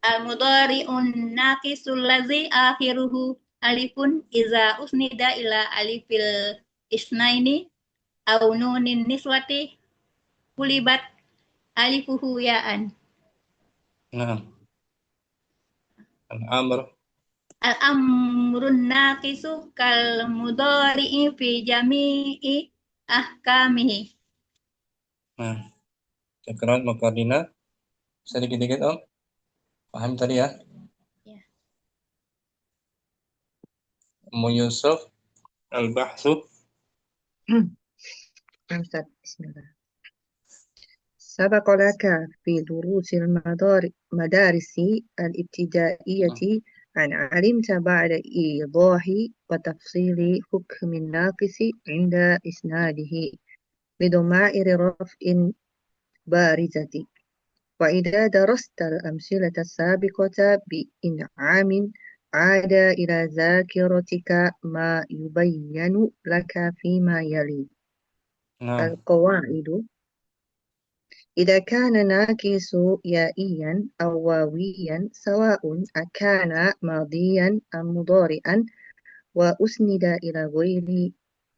Al-mudhari'un naqisul ladzi akhiruhu alifun iza usnida ila alifil isnaini aw nunin niswati kulibat alifuhu ya'an. Al-amrun naqisu kal mudhari'i fi jami'i ahkamihi.
Syukran Makardina. Sedikit-sedikit Om. Paham tadi ya?
Ya.
Ummu Yusuf al-bahthu.
Ustaz, bismillah. سبق لك في دروس المدارس الابتدائية أن علمت بعد إيضاح وتفصيل حكم الناقص عند إسناده لضمائر رفع بارزة. وإذا درست الأمثلة السابقة بإنعام عاد إلى ذاكرتك ما يبين لك فيما يلي. القواعد: إذا كان ناقص يائيا أو واويا سواء أكان ماضيا أم مضارعا وأسند إلى غير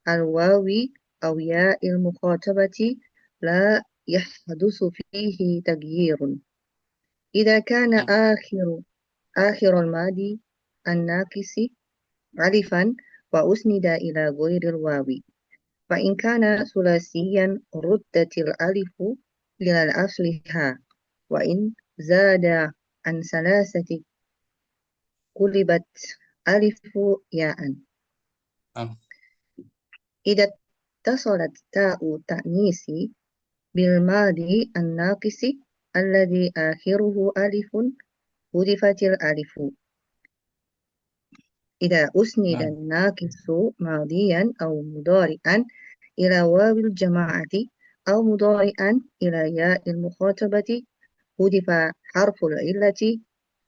الواو أو ياء المخاطبة لا يحدث فيه تغيير. إذا كان آخر الماضي الناقص ألفا وأسند إلى غير الواو، فإن كان ثلاثيا ردت الألف إلى أصلها، وإن زاد عن ثلاثة قلبت ألف ياء. إذا اتصلت تاء التأنيث بالماضي الناقص الذي آخره ألف حذفت الألف. إذا أسند الناقص ماضيا أو مضارعا إلى واو الجماعة أو مضارعا إلى ياء المخاطبة حذف حرف العلة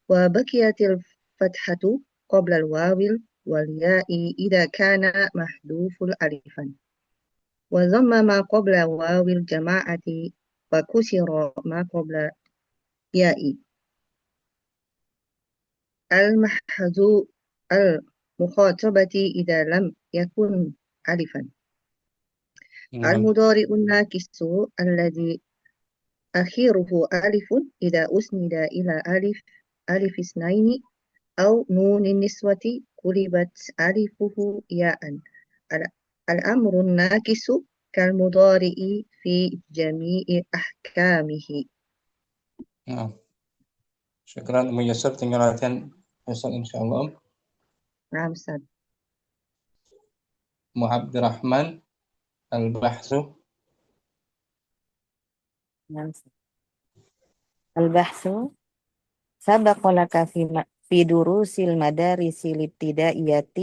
وبقيت الفتحة قبل الواو والياء إذا كان محذوف الألفا، وضم ما قبل واو الجماعة وكسر ما قبل ياء. المخاطبة إذا لم يكن ألفا.
نعم.
المضارع الناقص الذي آخره ألف إذا أسند إلى ألف اثنين أو نون النسوة قلبت ألفه ياء. الأمر الناقص كالمضارع في جميع أحكامه.
نعم. شكرا ميسر. Tinggal latihan besok insyaallah.
نعم أستاذ.
Abdurrahman al-bahsu.
نعم. البحث سبق لك في دروس المدارس الابتدائية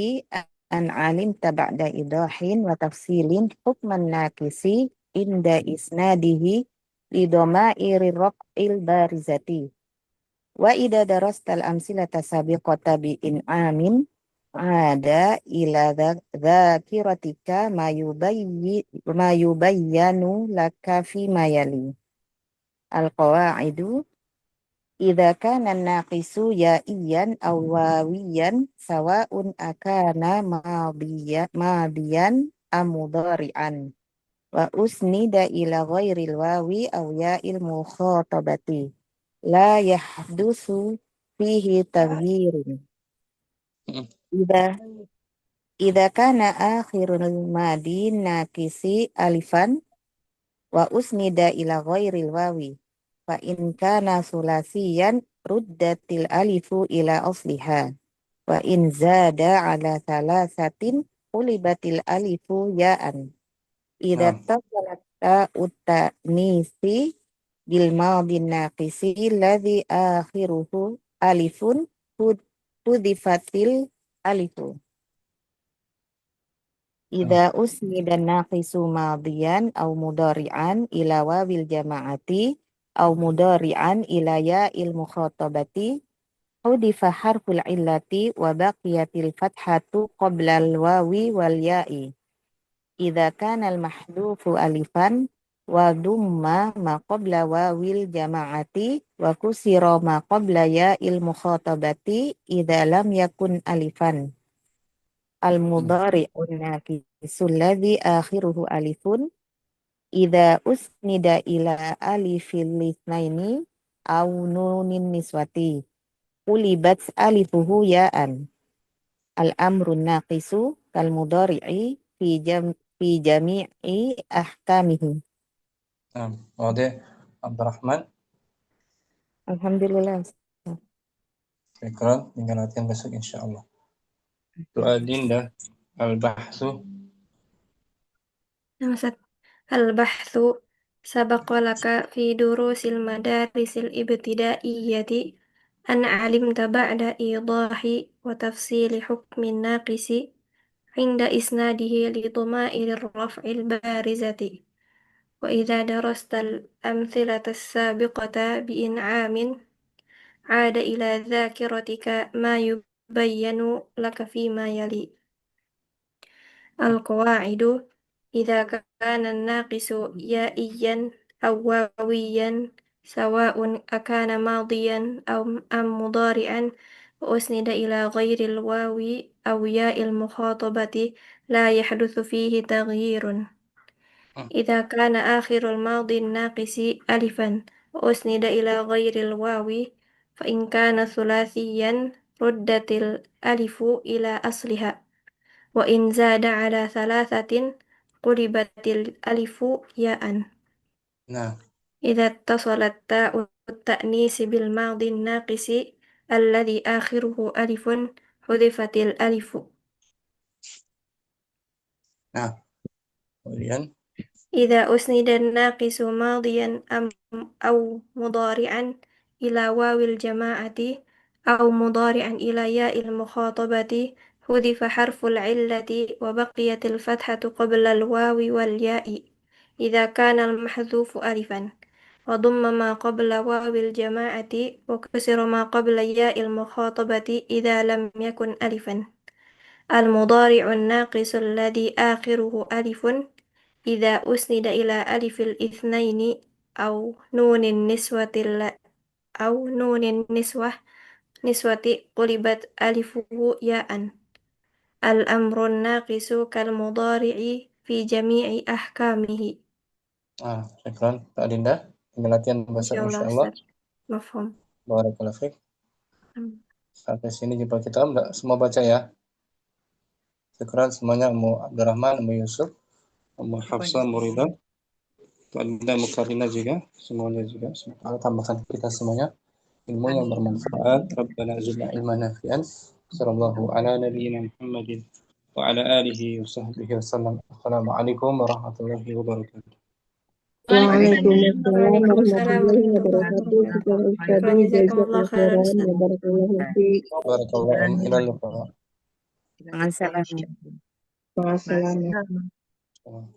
أن علمت بعد إيضاح وتفصيل حكم الناقص عند إسناده لضمائر الرفع البارزة. وإذا درست الأمثلة السابقة بإنعام عاد إلى ذاكرتك ما يبين لك فيما يلي. القواعد: إذا كان الناقص يائيا أو واويا سواء أكان ماضيا أم مضارعا وأسند إلى غير الواو أو ياء المخاطبة لا يحدث فيه تغيير. إذا كان آخر الماضي الناقص ألفا وأسند إلى غير الواو فإن كان ثلاثيا ردت الألف إلى أصلها وإن زاد على ثلاثة قلبت الألف ياء. إذا اتصلت تاء التأنيث بالماضي الناقص الذي آخره ألف حذفت الألف. إذا أسند الناقص ماضيا أو مضارعا إلى واو الجماعة أو مضارعا إلى ياء المخاطبة حذف حرف العلة وبقيت الفتحة قبل الواو والياء. إذا كان المحذوف ألفا وضم ما قبل واو الجماعة وكسر ما قبل ياء المخاطبة إذا لم يكن ألفا. المضارع الناقص الذي آخره ألف إذا أسند إلى ألف الاثنين أو نون النسوة قلبت ألفه ياء. الأمر الناقص كالمضارع في جميع أحكامه.
نعم. واضح عبد الرحمن.
Alhamdulillah.
Syukran. Tinggal latihan besok insyaallah. Doa Dinda al-bahsu.
البحث سبق لك في دروس المدارس الابتدائية أن علمت بعد إيضاح وتفصيل حكم الناقص عند إسناده لضمائر الرفع البارزة. وإذا درست الأمثلة السابقة بإنعام عاد إلى ذاكرتك ما يبين لك فيما يلي. القواعد: إذا كان الناقص يائيا أو واويا سواء أكان ماضيا أم مضارعا وأسند إلى غير الواو أو ياء المخاطبة لا يحدث فيه تغيير. إذا كان آخر الماضي الناقص ألفا وأسند إلى غير الواو فإن كان ثلاثيا ردت الألف إلى أصلها وإن زاد على ثلاثة قلبت الألف ياء.
نعم.
إذا اتصلت تاء التأنيث بالماضي الناقص الذي آخره ألف حذفت الألف.
Nah, kemudian
إذا أسند الناقص ماضيا أو مضارعا إلى واو الجماعة أو مضارعا إلى ياء المخاطبة حذف حرف العلة وبقيت الفتحة قبل الواو والياء إذا كان المحذوف ألفا وضم ما قبل واو الجماعة وكسر ما قبل ياء المخاطبة إذا لم يكن ألفا. المضارع الناقص الذي آخره ألف إذا أسند إلى ألف الاثنين أو نون النسوة نسوة قلبت ألفه ياء. Al-amrun naqisu kal-mudhari'i fi jami'i ahkamihi.
Syukran Kak Dinda. Ini latihan bahasa
Insyaallah,
insyaallah.
Ustaz. Mafhum.
Barakallahu fiik. Sampai sini jumpa kita. Semua baca ya. Syukran semuanya, Ummu Abdurrahman, Ummu Yusuf, Ummu Hafsah, Murida, Kak Dinda, Mukarrina juga, semuanya juga. Semoga tambahkan kita semuanya ilmu yang bermanfaat. Rabbana zidna ilman nafi'an. Sallallahu ala nabiyyina Muhammadin wa ala alihi wa sahbihi wasallam. Assalamualaikum warahmatullahi wabarakatuh.
Waalaikumsalam
Waalaikumsalam
warahmatullahi
warahmatullahi
wabarakatuh. Syukran Ustaz,
wabarakatuh. Jazakumullah
jazakallahu
khairan,
khairan
Ustaz.
wa barakallahu fiik.
Barakallahu ilal liqa.
Dengan salam.
Ma'assalamah.
Ma'assalamah.